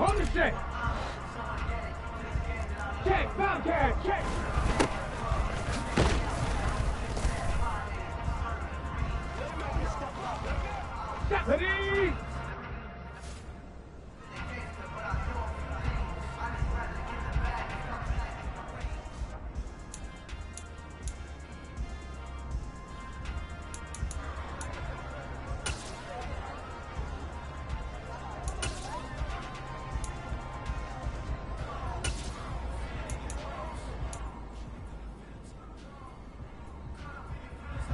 Hold the check. Check, foul carry, check. Stop, ready.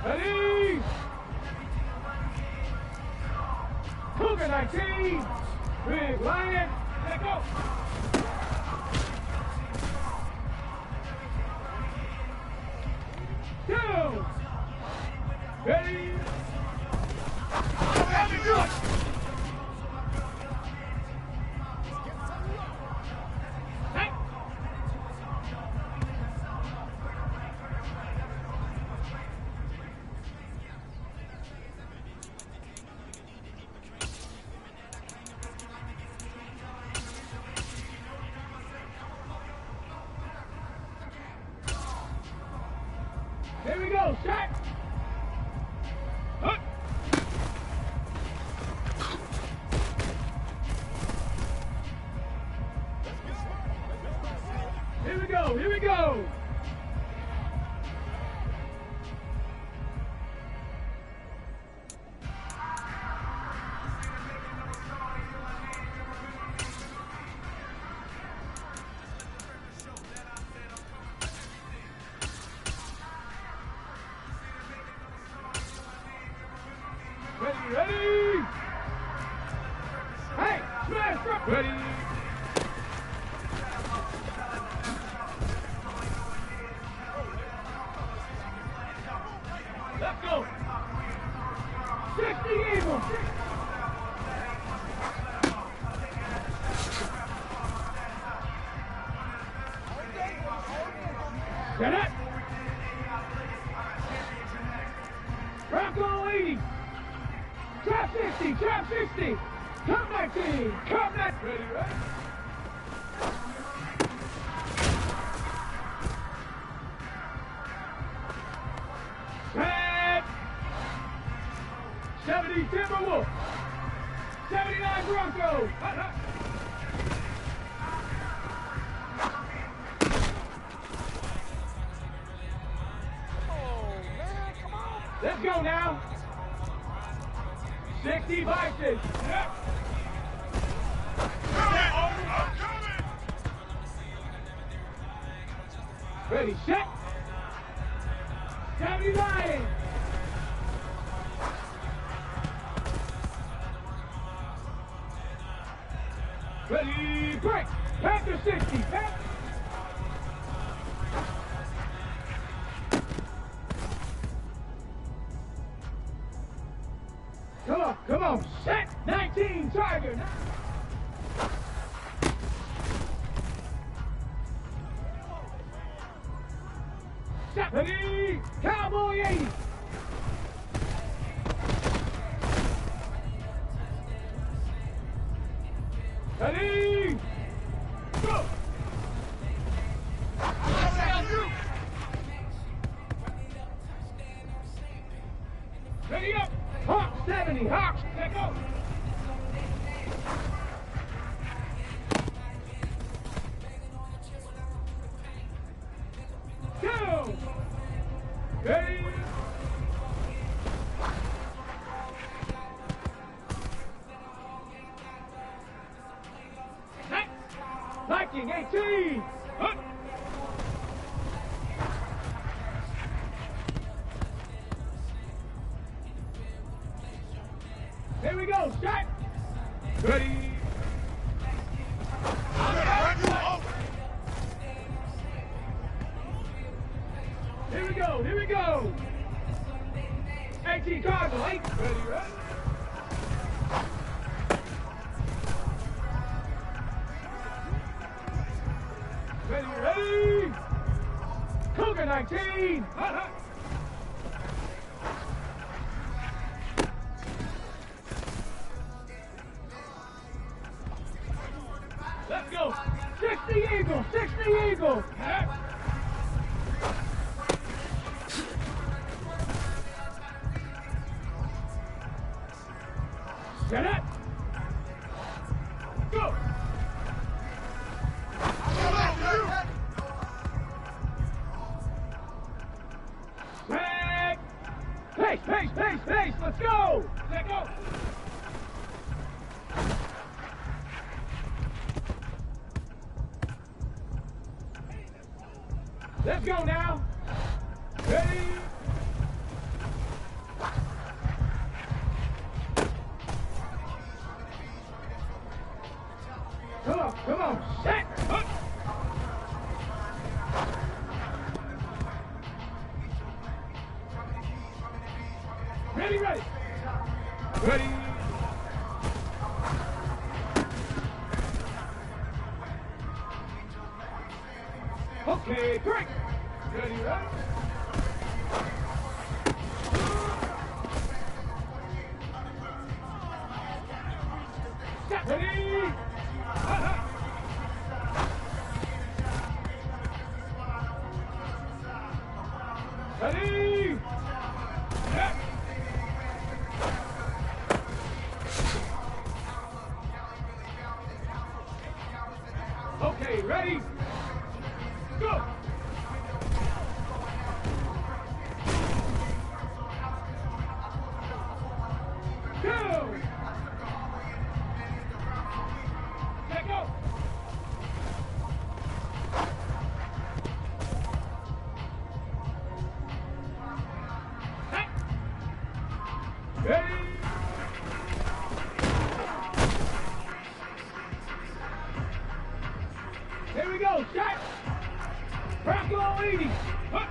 Ready! Cougar 19! Big Lion, let go! Two! Ready! Let me do it! Hey! Here we go, shot! Up. Here we go, here we go! Ready, ready! Hey, smash up! Ready! Let's go! 60 Eagles! Get it! Bronco 80! Trap 60, trap 60! Come 19, come 19! Ready, ready? Set! 70 Timberwolf! 79 Broncos! Let's go now! 60 Vikings! Yep. Ready, set! 70 Lions! Ready, break! Panther 60! Panther. Come on, set 19, Tiger. Set, ready, Cowboy 80. Ready, go. Ready up, Hawk 70, Hawk, let go. Go. Ready. Next. Viking 18. Up. Here we go, shot! Ready! Here we go, here we go! 18 Cardinal, 8! Ready, ready? Ready, ready! Cougar 19! Eagles, 60 Eagles. Set up. Go. Back. Pace, pace, pace, pace. Let's go. Let go. Let's go now. Ready? Come on, set. Up. Ready, ready. Ready. Okay, great. Ready, ready. Stop. Ready. Ready. Set. Okay, ready. Go. Go. Let go. Hey. Ready. Here we go, shot. Bronco 80. Up.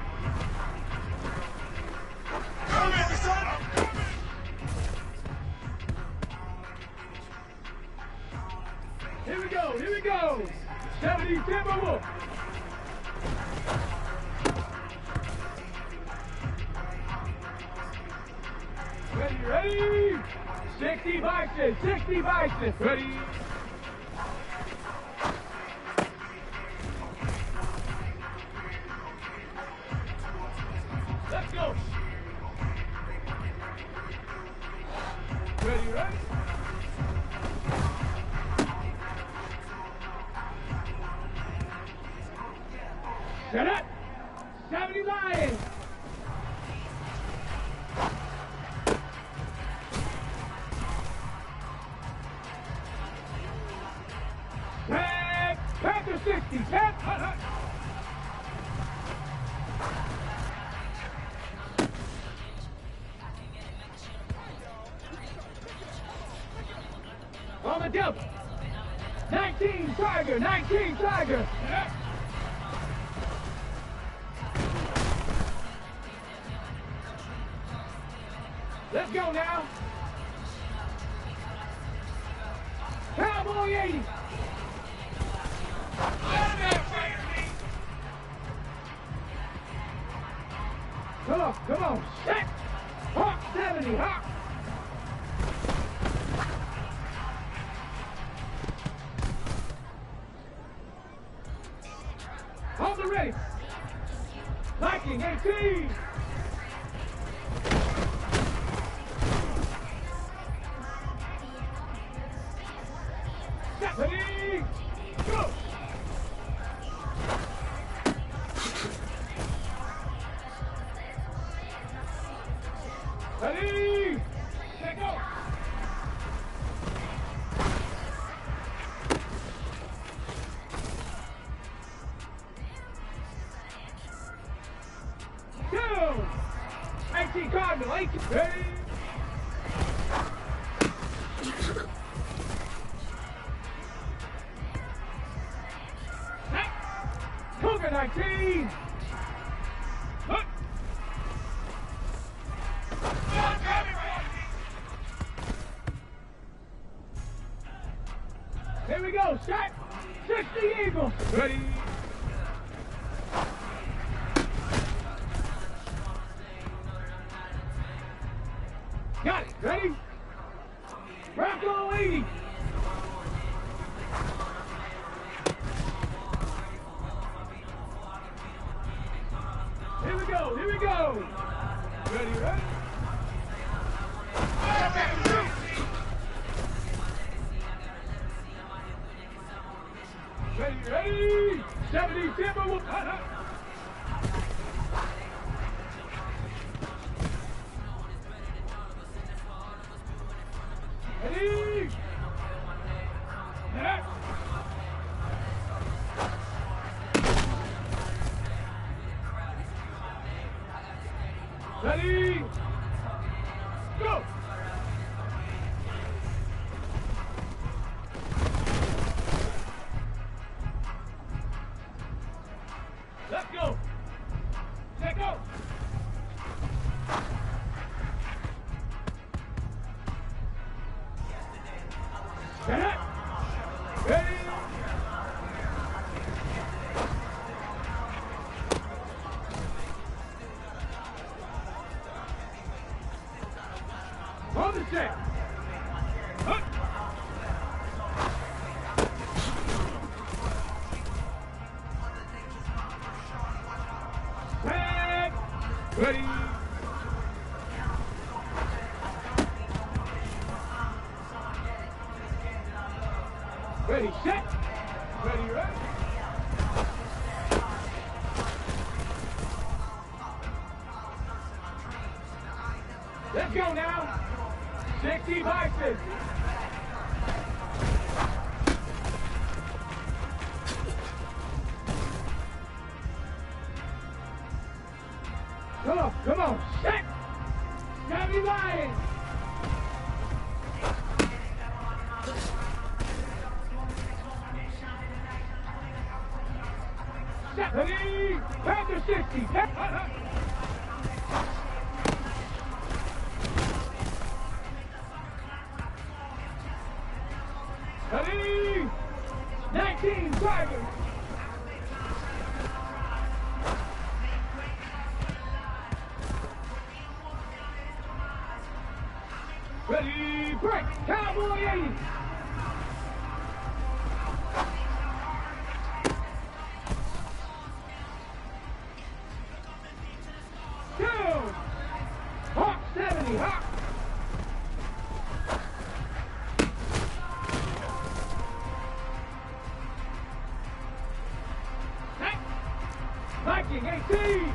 Here we go, here we go. 70 Timberwolf. Ready, ready. 60 Bison, 60 Bison. Ready. Let's go. Ready, ready. Set up. 70 Lions. Back. Panther 60. Back. Hut, hut. On the double. 19 Tiger, 19 Tiger. Let's go now. Cowboy 80. Come on, set. Hawk 70, Hawk. On the ready. Viking 18. Ready, go. Ready, let go. Go. 18 Cardinal, 18. Ready. Cougar 19. Look. Here we go, shot. 60 Eagles. Ready. Got it. Ready? Bronco 80. Ready, ready? Ready, ready? 70 Timberwolves. Ready? Next. Ready? Go! Let's go! Let go! Get it! Ready? On the set! Up! Set! Ready! Ready, set! Ready, ready! Let's go now! 60 by 50. Come on, set! Heavy Lions! Set, ready! Panther 60! Ready! 19 Tigers! Ready, break! Cowboy 80! Two! Hawk 70, Hawk! Viking 18!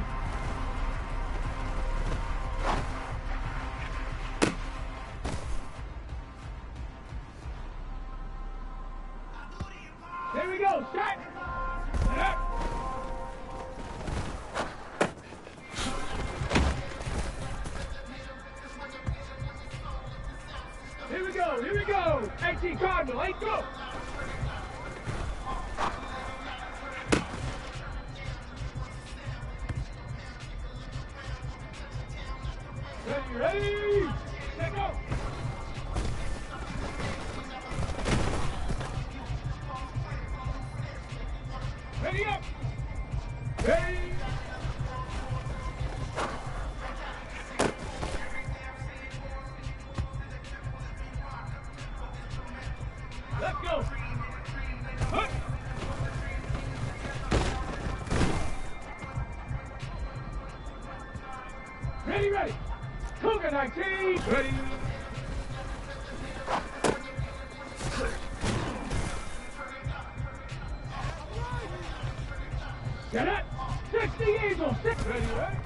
Here we go, set! Set! Here we go! 18 Cardinal, 8 go! Ready, ready! Let go! Ready up! Ready! Let's go! Hup! Ready, ready! Cougar 19! Ready! Get it! 60 Eagles! 6 ready, ready?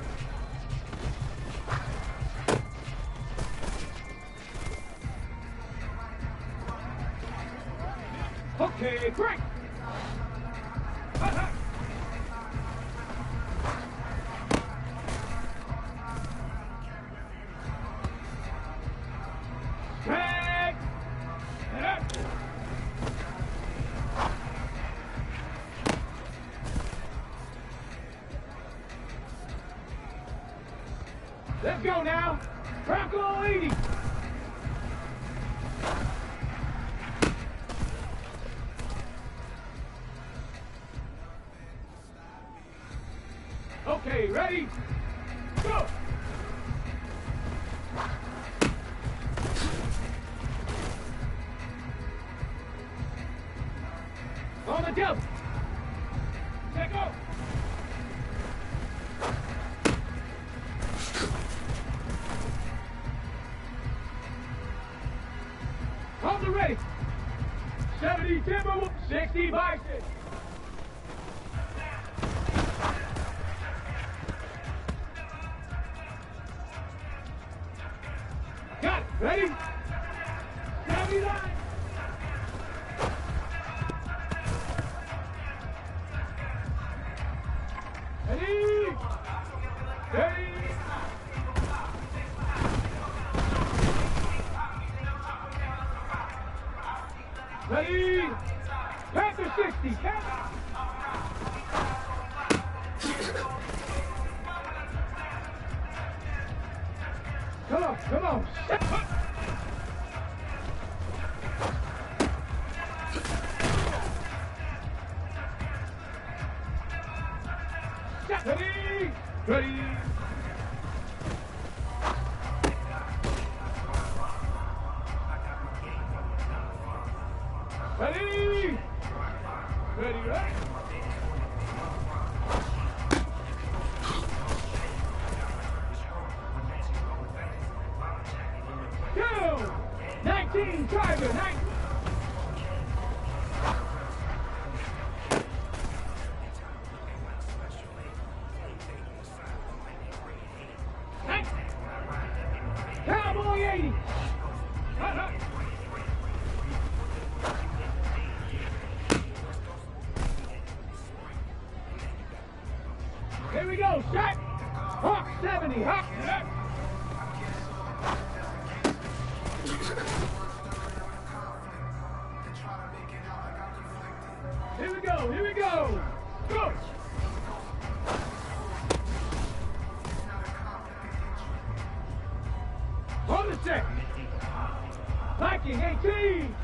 Okay, great! Tag! Let's go now! Bronco 80! Okay, ready? Go! On the jump! Let go! ready. 70 Timberwolves, 60 Bison. Got it. Ready? 79. Ready? Ready? Ready? Panther 60. Come on, come on. Ready? Ready? Ready? Ready, ready? Two! 19, Tiger, 19! Cowboy 80! Here we go, shot! Hawk 70, Hawk! Here we go, here we go! Go! Hold a sec! Viking 18!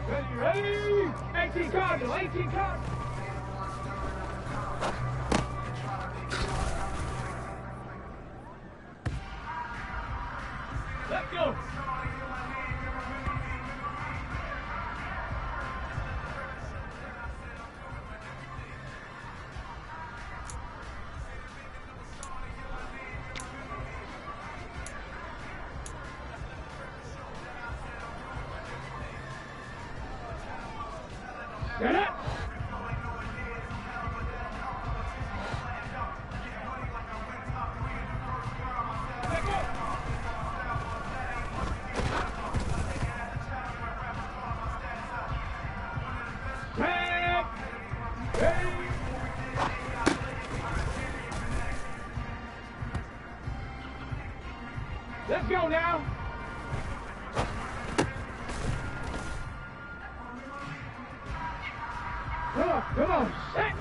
Ready, ready! 18 Cardinal, 18 Cardinal! Let's go! Get up! Let go! Back! Ready! Let's go now! Come on, set!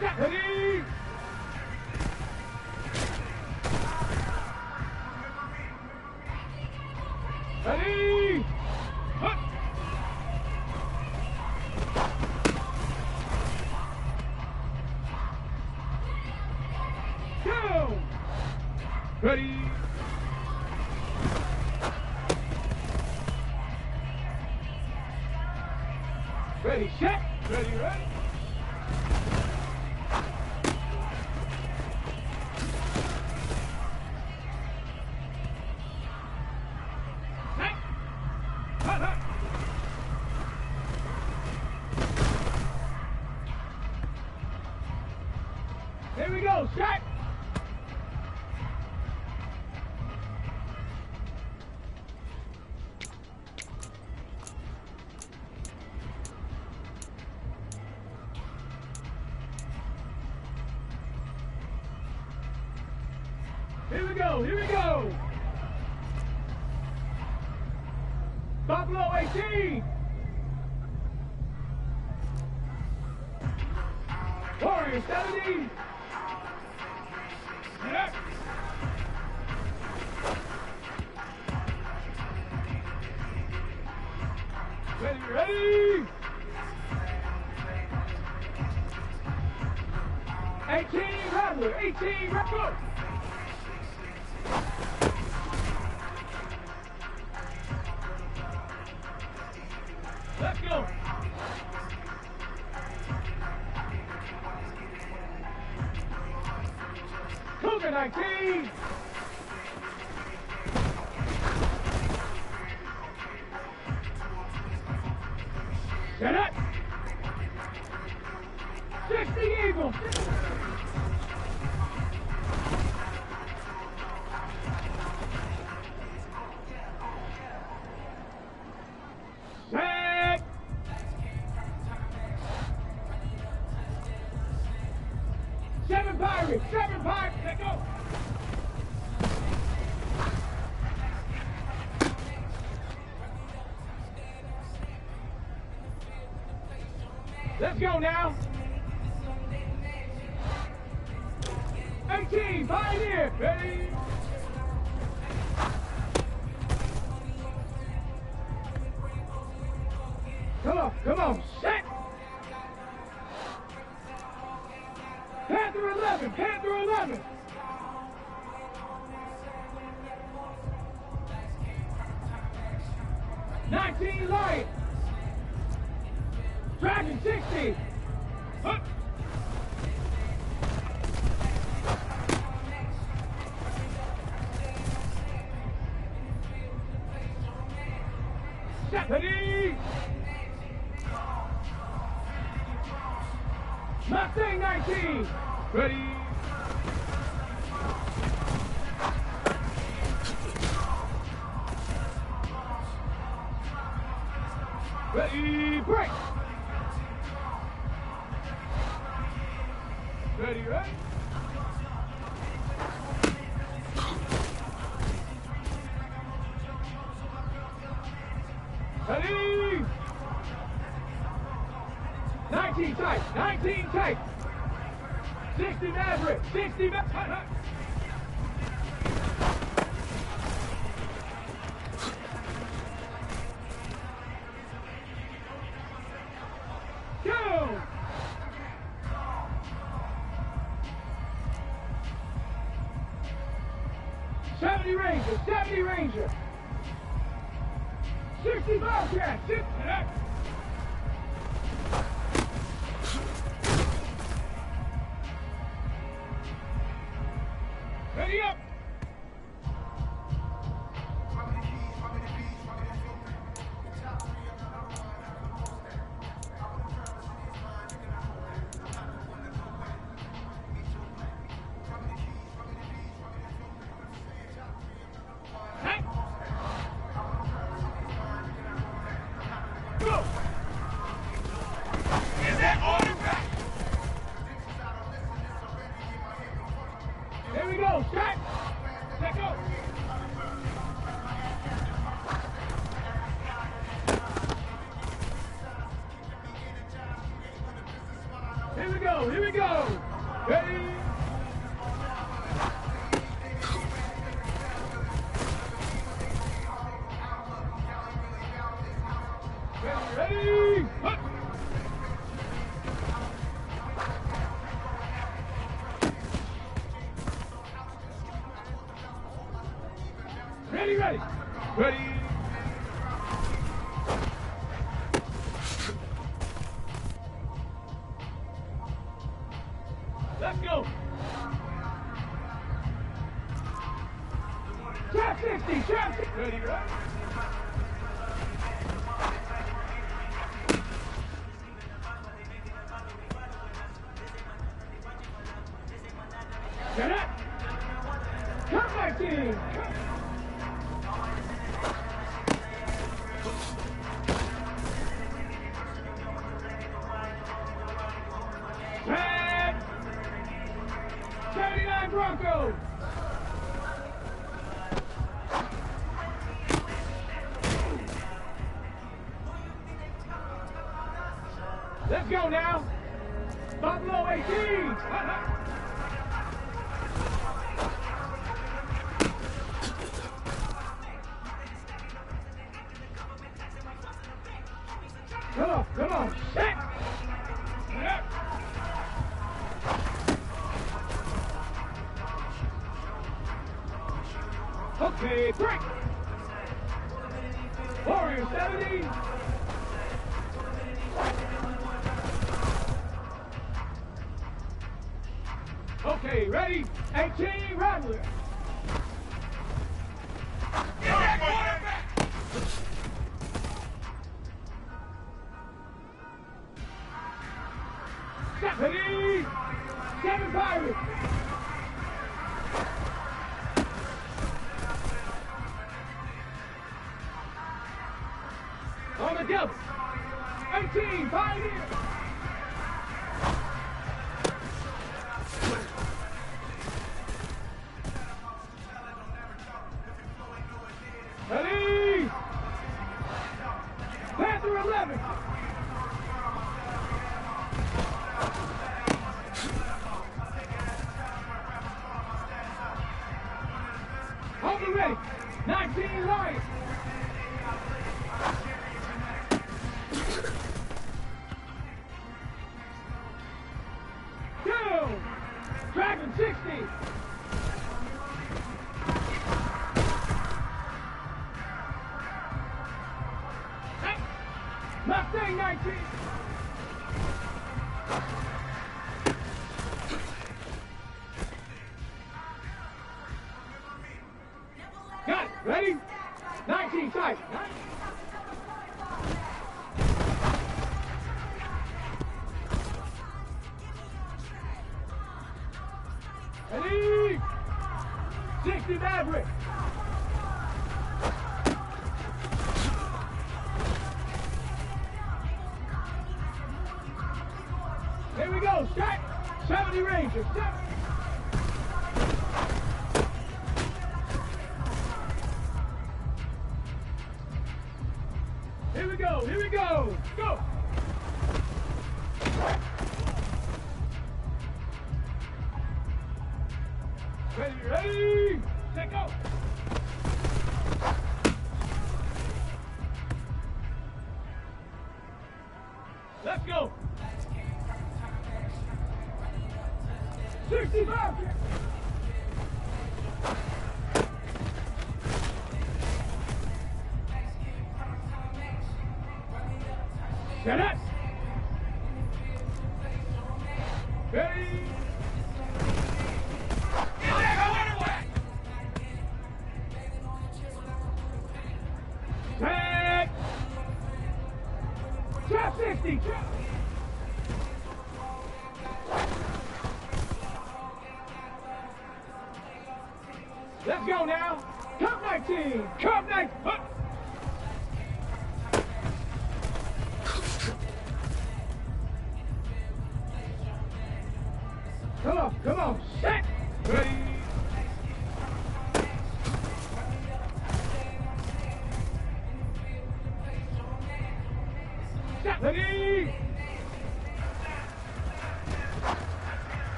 Set, ready! Ready! Hup! Go! Ready! Ready, set! Ready, ready! Set! Hut, hut! Here we go, set! Here we go, here we go! Buffalo 18! Warrior 70! Yeah. Ready, ready! 18 Rattler, 18 Rattler! 19. Get up. 60 Eagles. Set. Seven Pirates. Let go. Let's go now. 18, Pioneer, ready. Come on, set. Panther 11. 19, Lion. Dragon 60. Up. Ready. Mustang 19. Ready. Ready, break. Ready, ready. Ready. 19 tight. 60 Maverick. 60 Maverick. Go. '70 Ranger. 60 Bobcat. 60. Ready up. Hey. Go. Is that order back? Here we go. Shot. Let go. Here we go. Ready. Ready. Up. Ready. Let's go. Trap 60. Ready, right? Get up. Come my team. Red. 79 Broncos. Let's go now. Buffalo 18. Come on. Set. Yep. Okay, break. Warrior 70. Okay, ready? 18, Rattler. Ready? 7 Pirates. On the double. 18, Pioneer. Ready? Panther 11. Hold it ready. 19 Lions. Dragon 60. Mustang 19. Got it. Ready? 19 tight. Ready? 60 Maverick. Here we go, stack. 70 Rangers. 70. Here we go, here we go. Go. Ready, set, go. Let's go. 65. Set up. Ready. Set. Trap 60. Let's go now. Cup 19. Cup 19. Come on. Set. Ready. Set. Ready.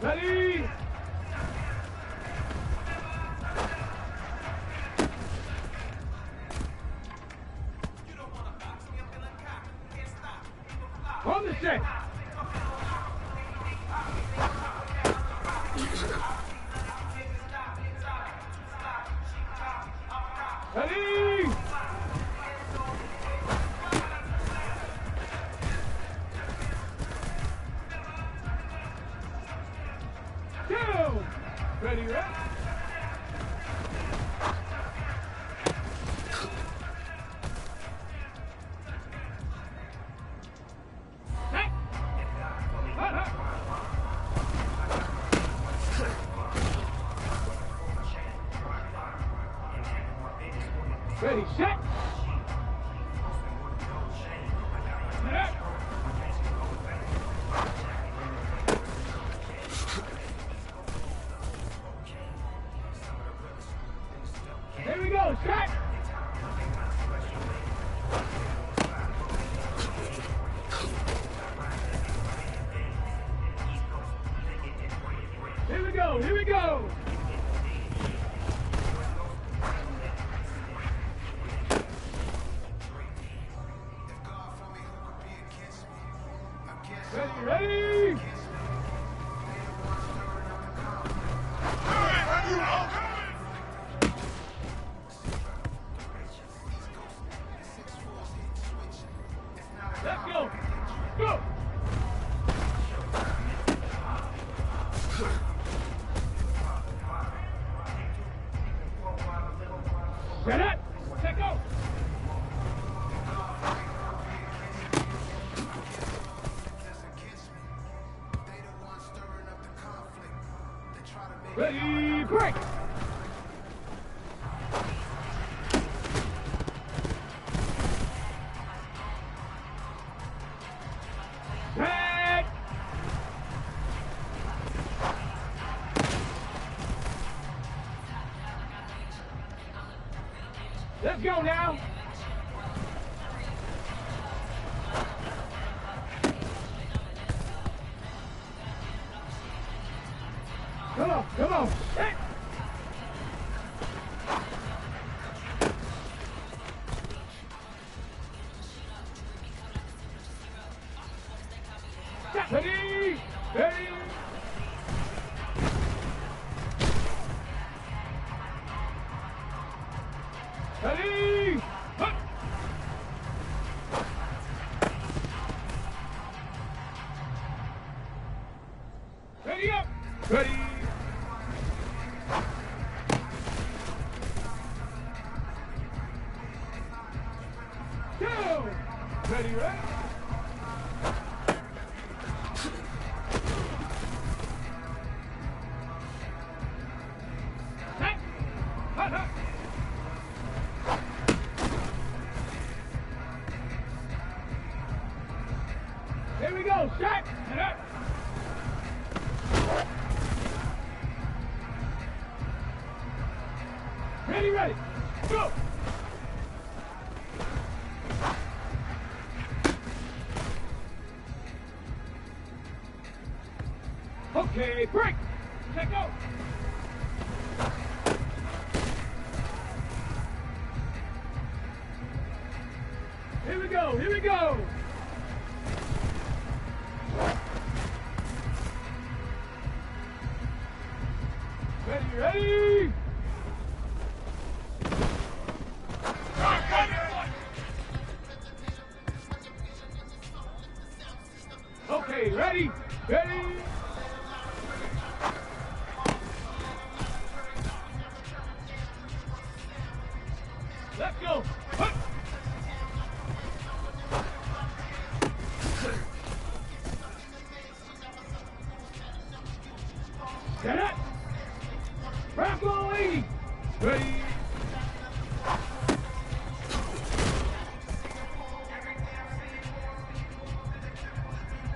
Ready. On the set. Ready. Two. Ready, ready. Ready, set. Here we go, set. Here we go, here we go. Ready, ready! Ready, break! Tag! Let's go now! Come on, come on! Hey. Ready! Ready! Ready! Hup. Ready up! Ready! Go! Ready, ready? Set! Hut, hut! Here we go, set! And up! Ready, ready! Go! Okay, break! Let go! Here we go, here we go! Ready, ready! Okay, ready, ready! Let's go! Hup. Get it! Bronco 80! Ready!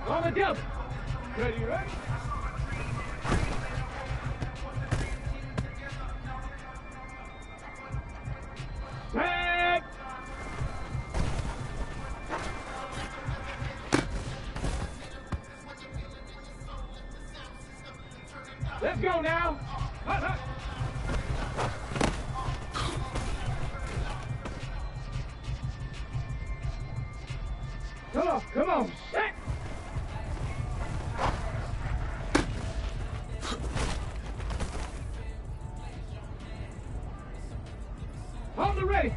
On the jump! Ready, ready? Tag! Let's go now! Hut, hut. Come on, set! On the ready!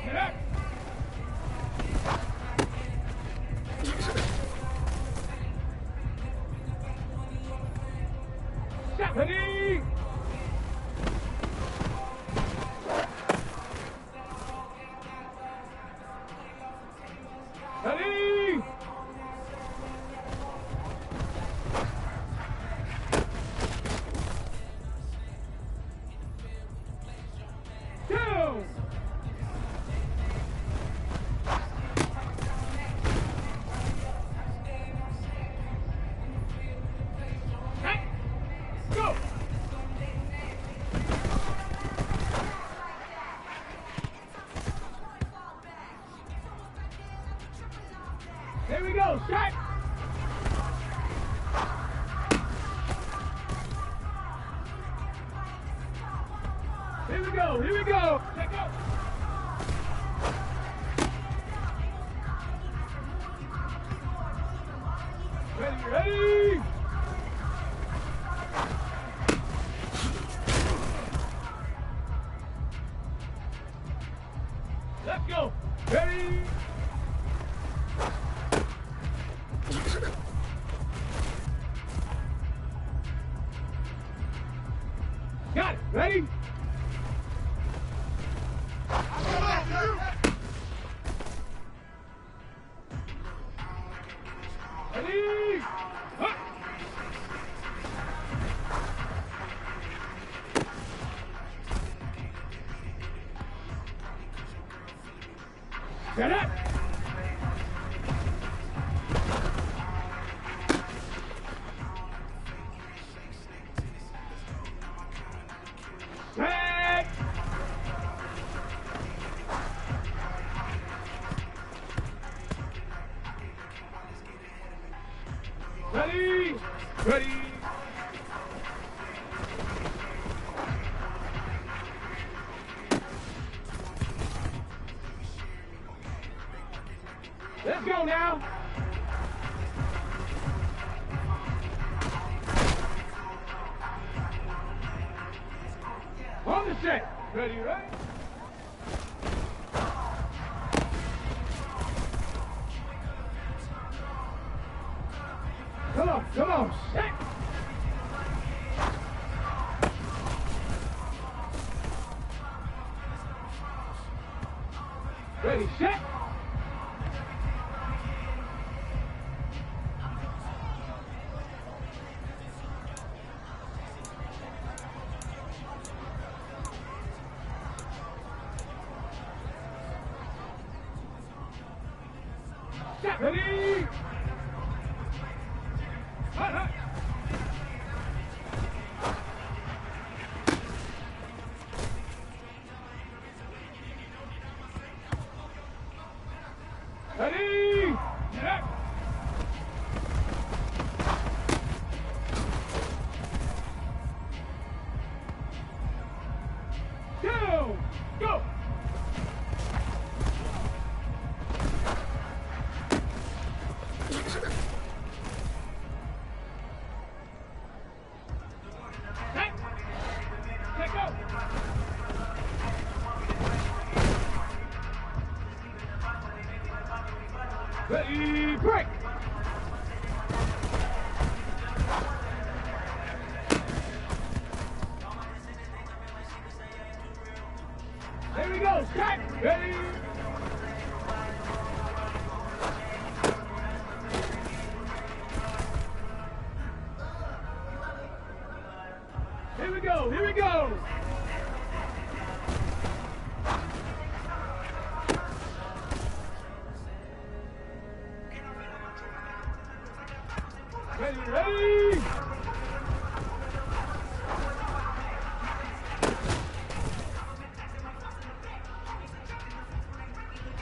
Get up! Set, ready! Ready! Go! Set! Go! Here we go, set! Here we go, here we go! Let go! Ready, ready! Let's go! Ready! Got it! Ready? Get up. Set. Ready. Ready. Let's go now. On the set. Ready, right? Come on, come on. Set. Ready, set. Set. Ready. Hut, hut. Ready. Get up. Go. Go. Set. Set, go. Ready, break. There we go. Set. Ready. Here we go. Here we go. Ready, ready.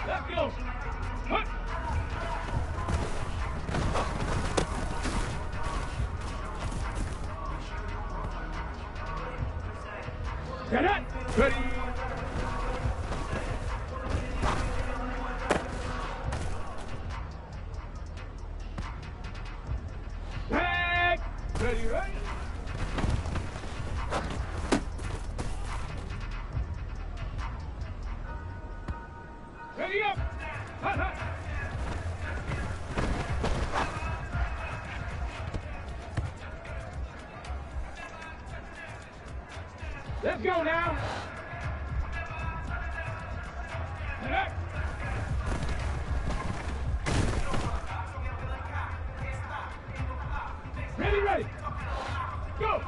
Let's go. Hut. Get it. Ready. Back. Ready, ready. Ready up. Hut, hut. Let's go now. Get up. Ready, ready. Go.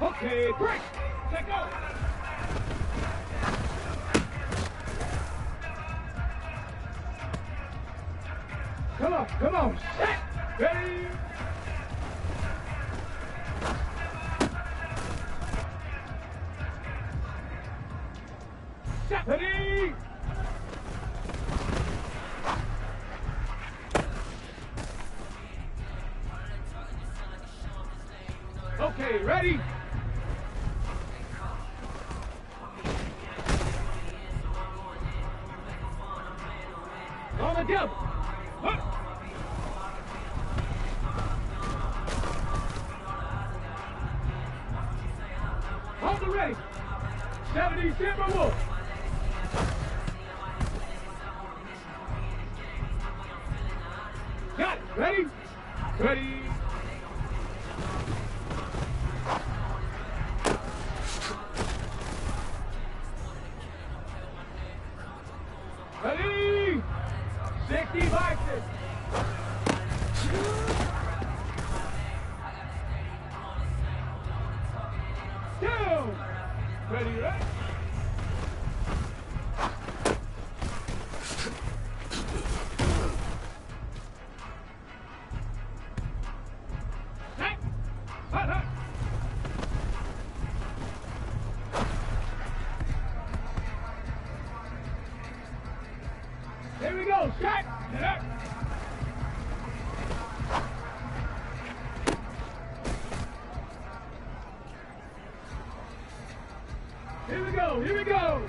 Okay, break. Let go. Come on, come on. Set. Ready. Set. Ready. Okay, ready. On the double. Huh. On the ready. 70 Timberwolves. Got it. Ready? Ready. Ready? 60 boxes. Ready, ready? Set. Hut, hut. Here we go, set. Get up. Here we go, here we go.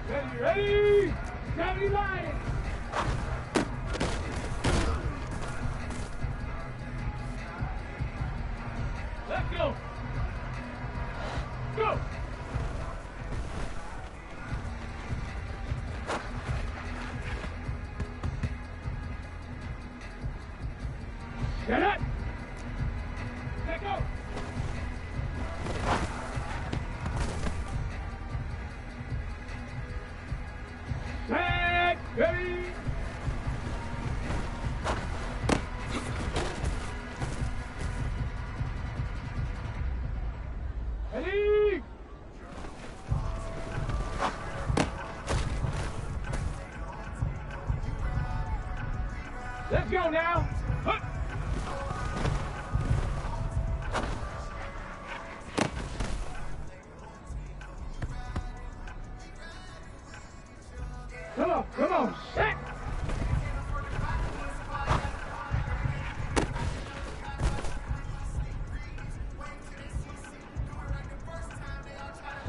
Ready, ready? Gravity line. Let's go. Go. Get up. Let go. Set. Ready. Ready. Let's go now. Hup. Come on, set.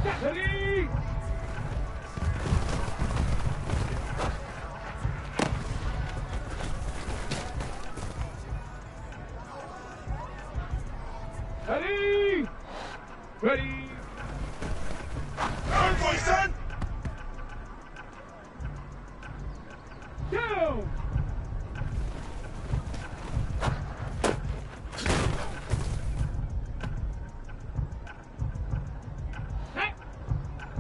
Set. Ready. Ready. Ready. Turn, boy, son! Go. Set.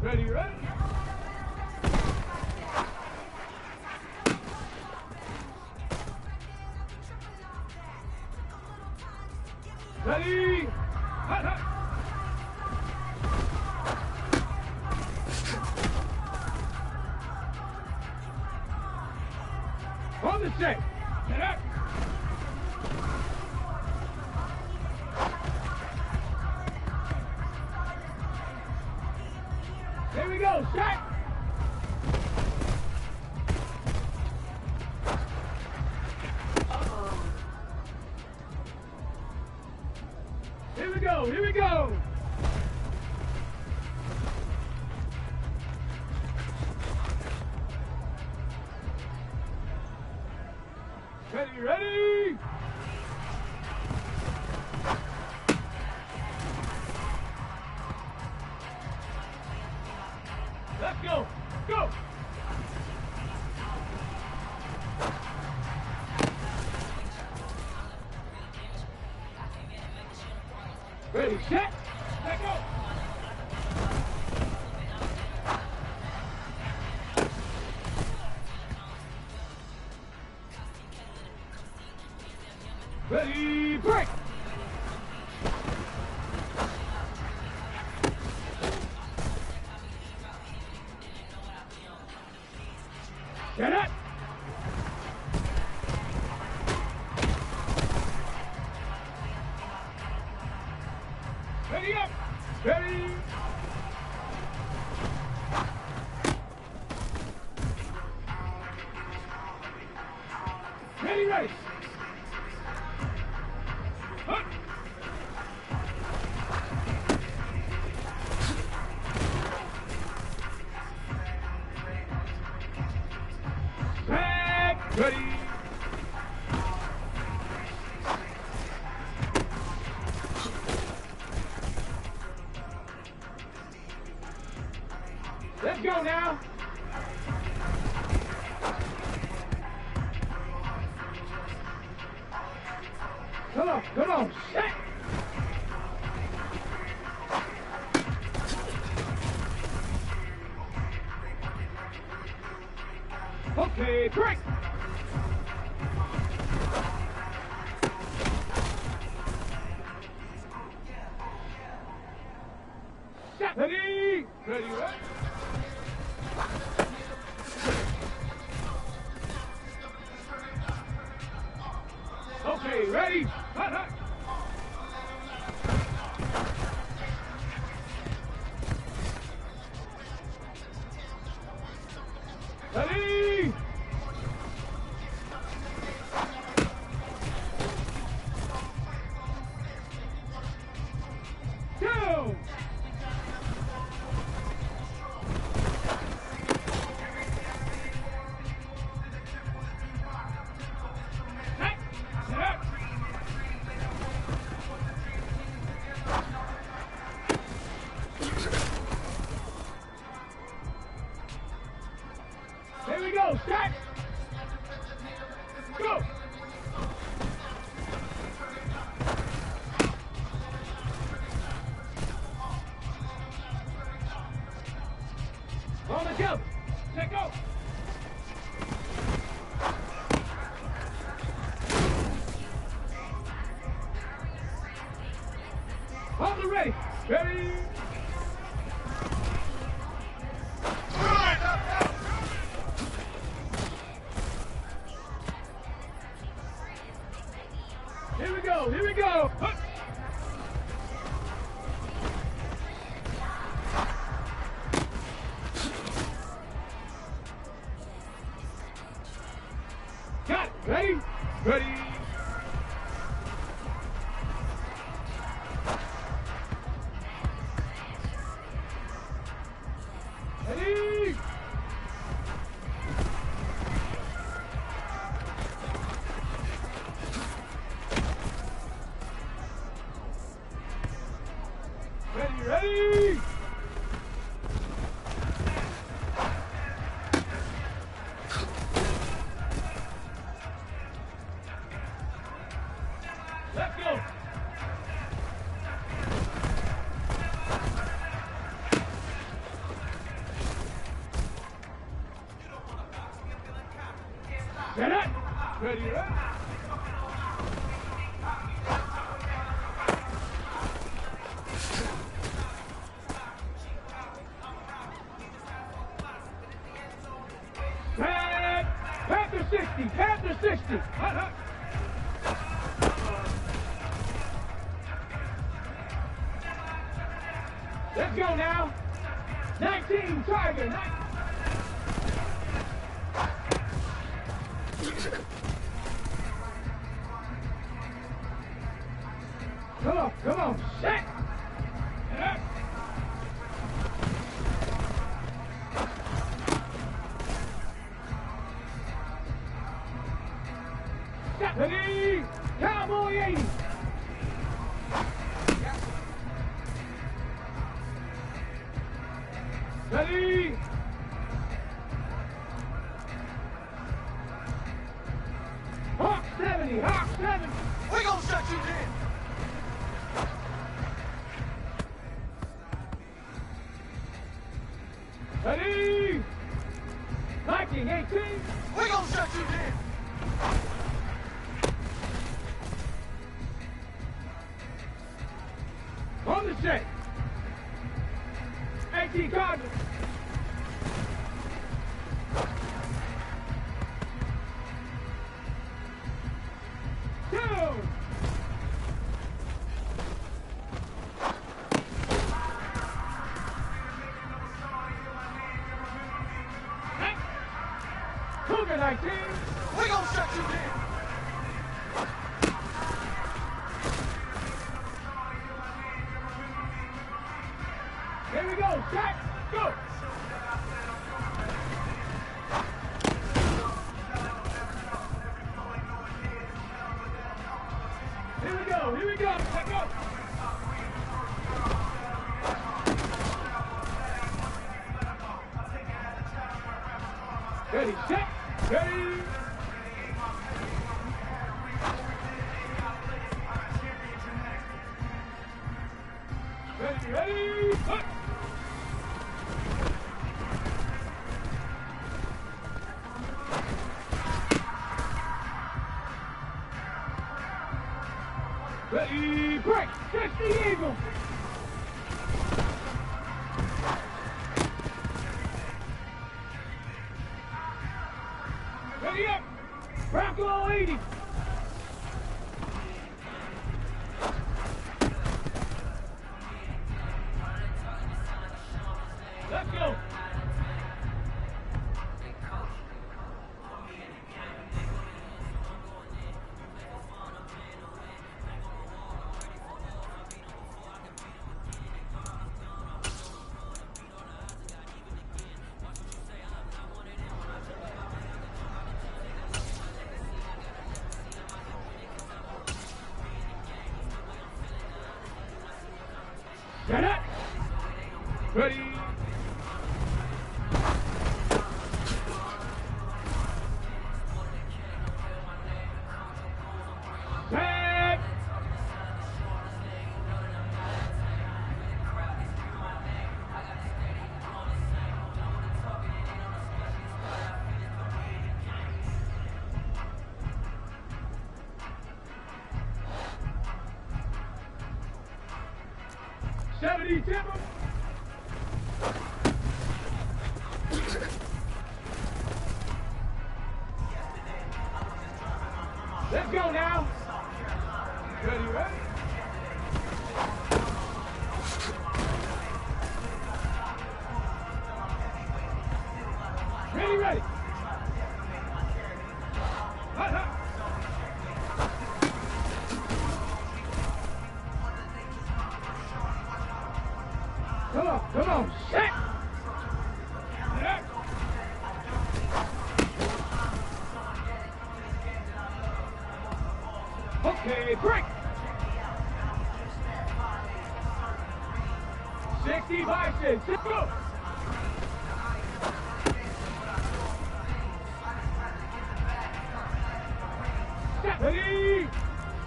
Ready, ready. Ready. Hut, hut. On the set. Get up. Here we go. Set. Here we go. Here we go. Ready, ready. Let's go. Go. Ready, set. Let go. Ready, break. Get up. Ready up. Ready. Ready, ready. Huh. Set. Ready. Let's go now. Come on, come on, set. Okay, break. Ready, right? Okay, ready? Hut, hut. Ready? Go! Hey, sit up. Here we go, set. Go. On the jump. Let go. On the ready. Ready. Here we go. Here we go. Hup. Got it. Ready? Ready. Ready. Ready, ready. Let's go. Get it. Ready, ready. Panther 60, Panther 60. Hut, hut. Let's go now. 19, Tiger. 19. Come on, set. Get up. Set. Ready, Cowboy 80. Ready. Hawk 70, Hawk 70. We gonna shut you down. Ready. Viking 18. We gonna shut you down. On the set. 18 Cardinals. Two. Cougar 19. We gonna shut you down. Here we go, set, go. Here we go, here we go, let go. Ready, set, ready. Ready, ready, hut. Ready, break, 60 Eagle. Ready up. Bronco 80. Let's go. Get it. Ready. Set. '70 Timber. Let's go now. Ready, ready? Ready, ready. Hot, hot. Come on, set. Yeah. Okay, break. 65 cents. Let's go. Ready?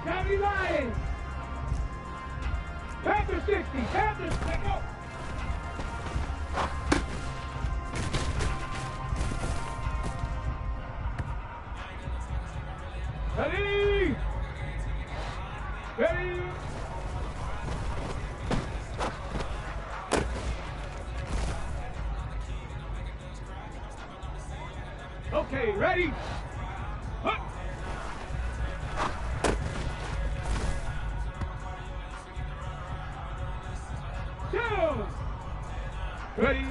79. Panther 60. Panthers. Let's go. Ready? Ready? Okay, ready? Huh. Two. Ready?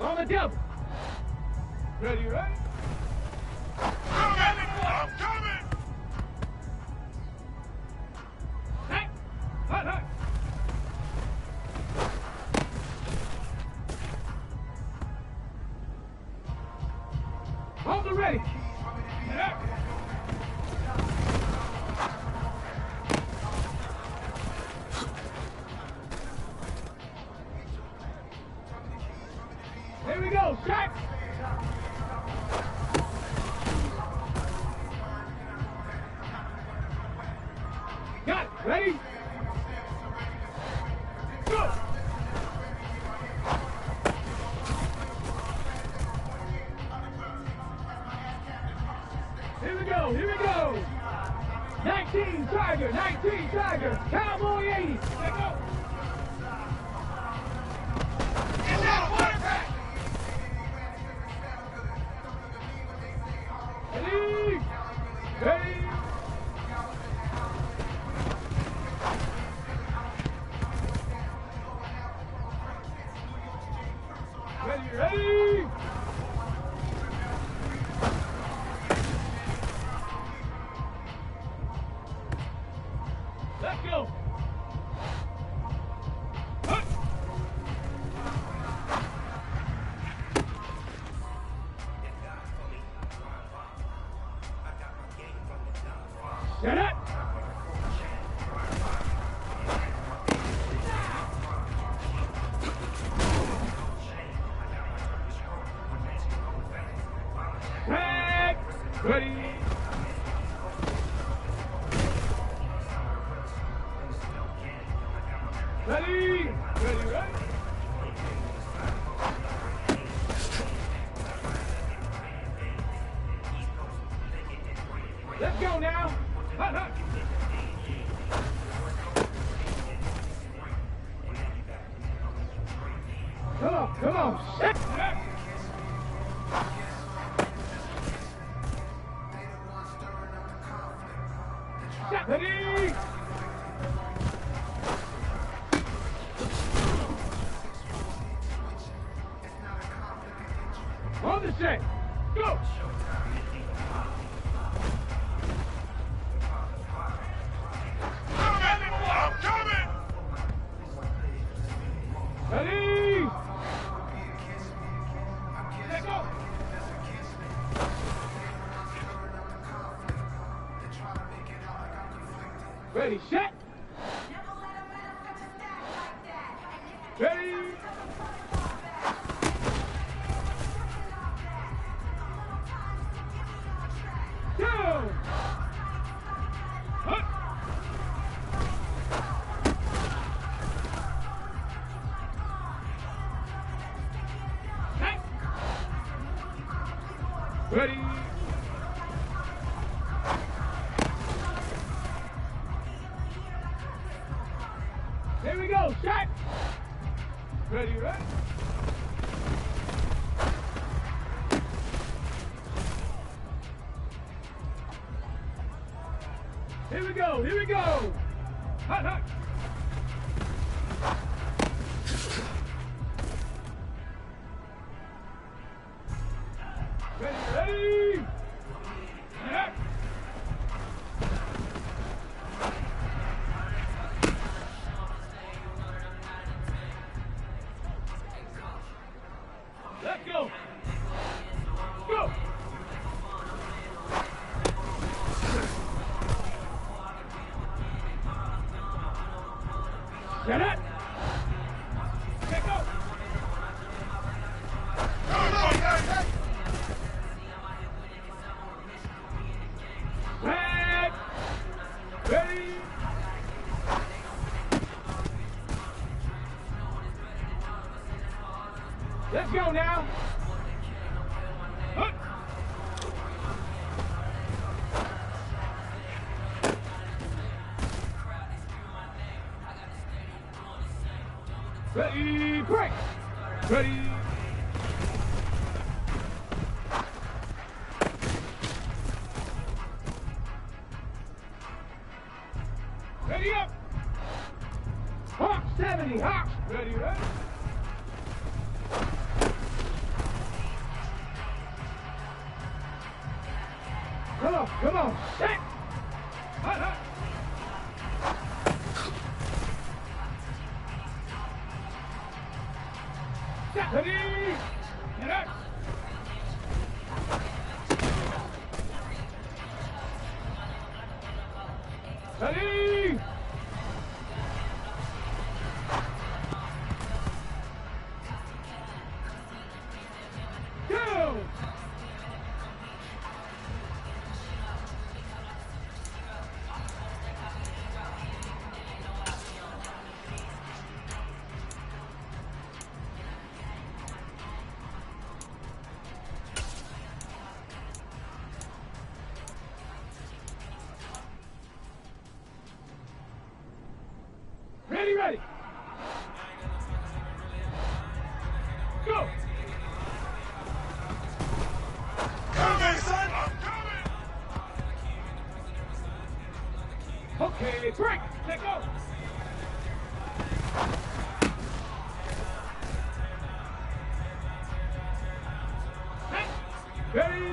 On the double. Ready, ready? I'm coming! Hey! Hot, hot! Hold the ready! Yeah. Here we go, check! Got it, ready? Go! Here we go, here we go! 19 Tiger, Cowboy 80, let's go! Get that quarterback! Ready? Ready? Ready, ready? Let's go! Huh. Set it! Set! Ready! Ready! Ready, ready! Let's go now! Hot, hot! Come on. Set. Set. Ready. On the set. Go. I'm coming! Ready. Let go. Ready, set. Ready. Down. Up. Set. Ready. Here we go, set. Ready, right? Here we go, here we go. Hot, hot. Ready, ready. Hot. Let's go. Go. Get it. Get go. Red. Ready. Let's go now. Up. Ready, break. Ready. Ready up. Hawk 70, Hawk. Ready, ready. Come on, set. Hot, hot. Set. Ready. Get up. Ready. Go. Ready, ready. Go. Coming, son! I'm coming! Okay, break. Let go. Set. Ready.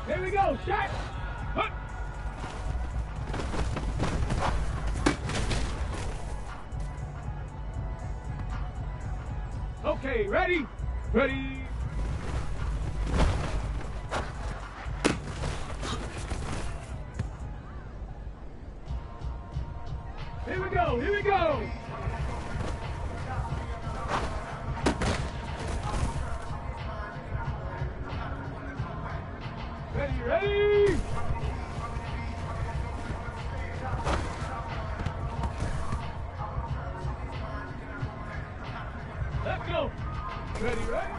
Here we go, shot. Hup. Okay, ready? Ready. Here we go, here we go. Ready, ready. Let's go. Ready, ready.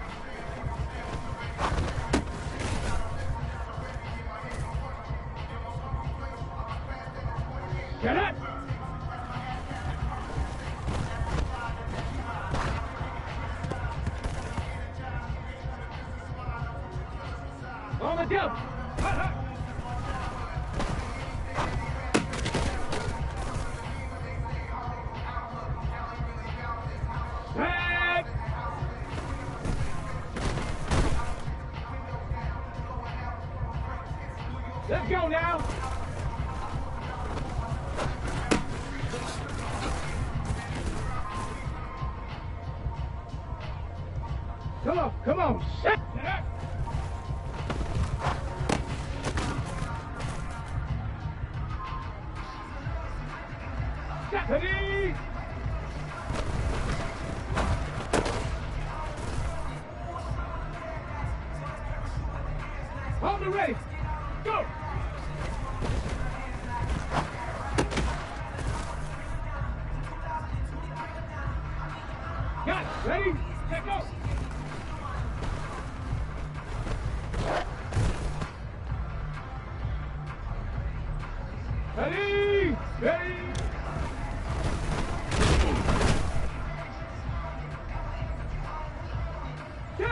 On the jump. Back. Let's go now. Come on. Shit. Stephanie. On the race. Go. Got it. Ready? Set, go. Ready? Ready? Two.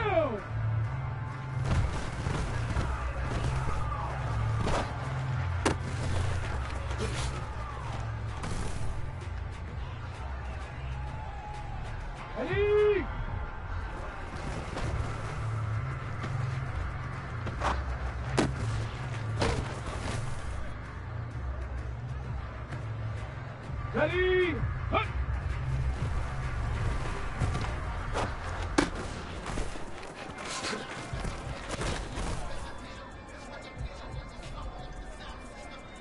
Ready? Ready? Hut!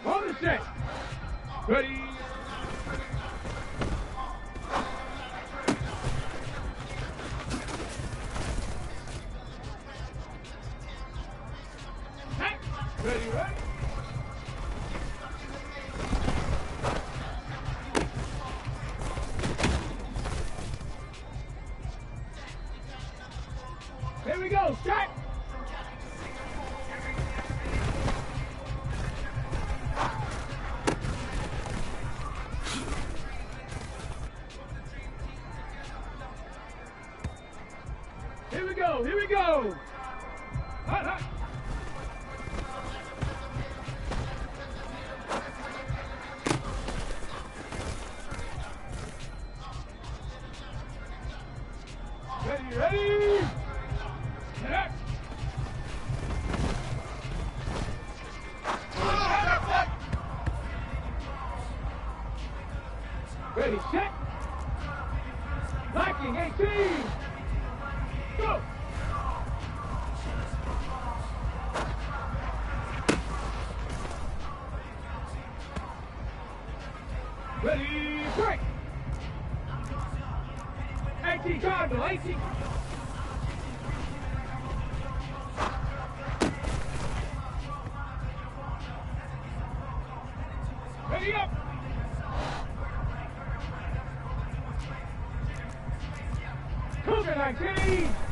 On the set. Ready? Set. Ready, ready? Here we go, set! Here we go, here we go! Hut, hut. Ready, ready! Set! Ready, set! Locking 18! Go! Ready, break! 18 cardinal, 18! Ready up! Cougar 19!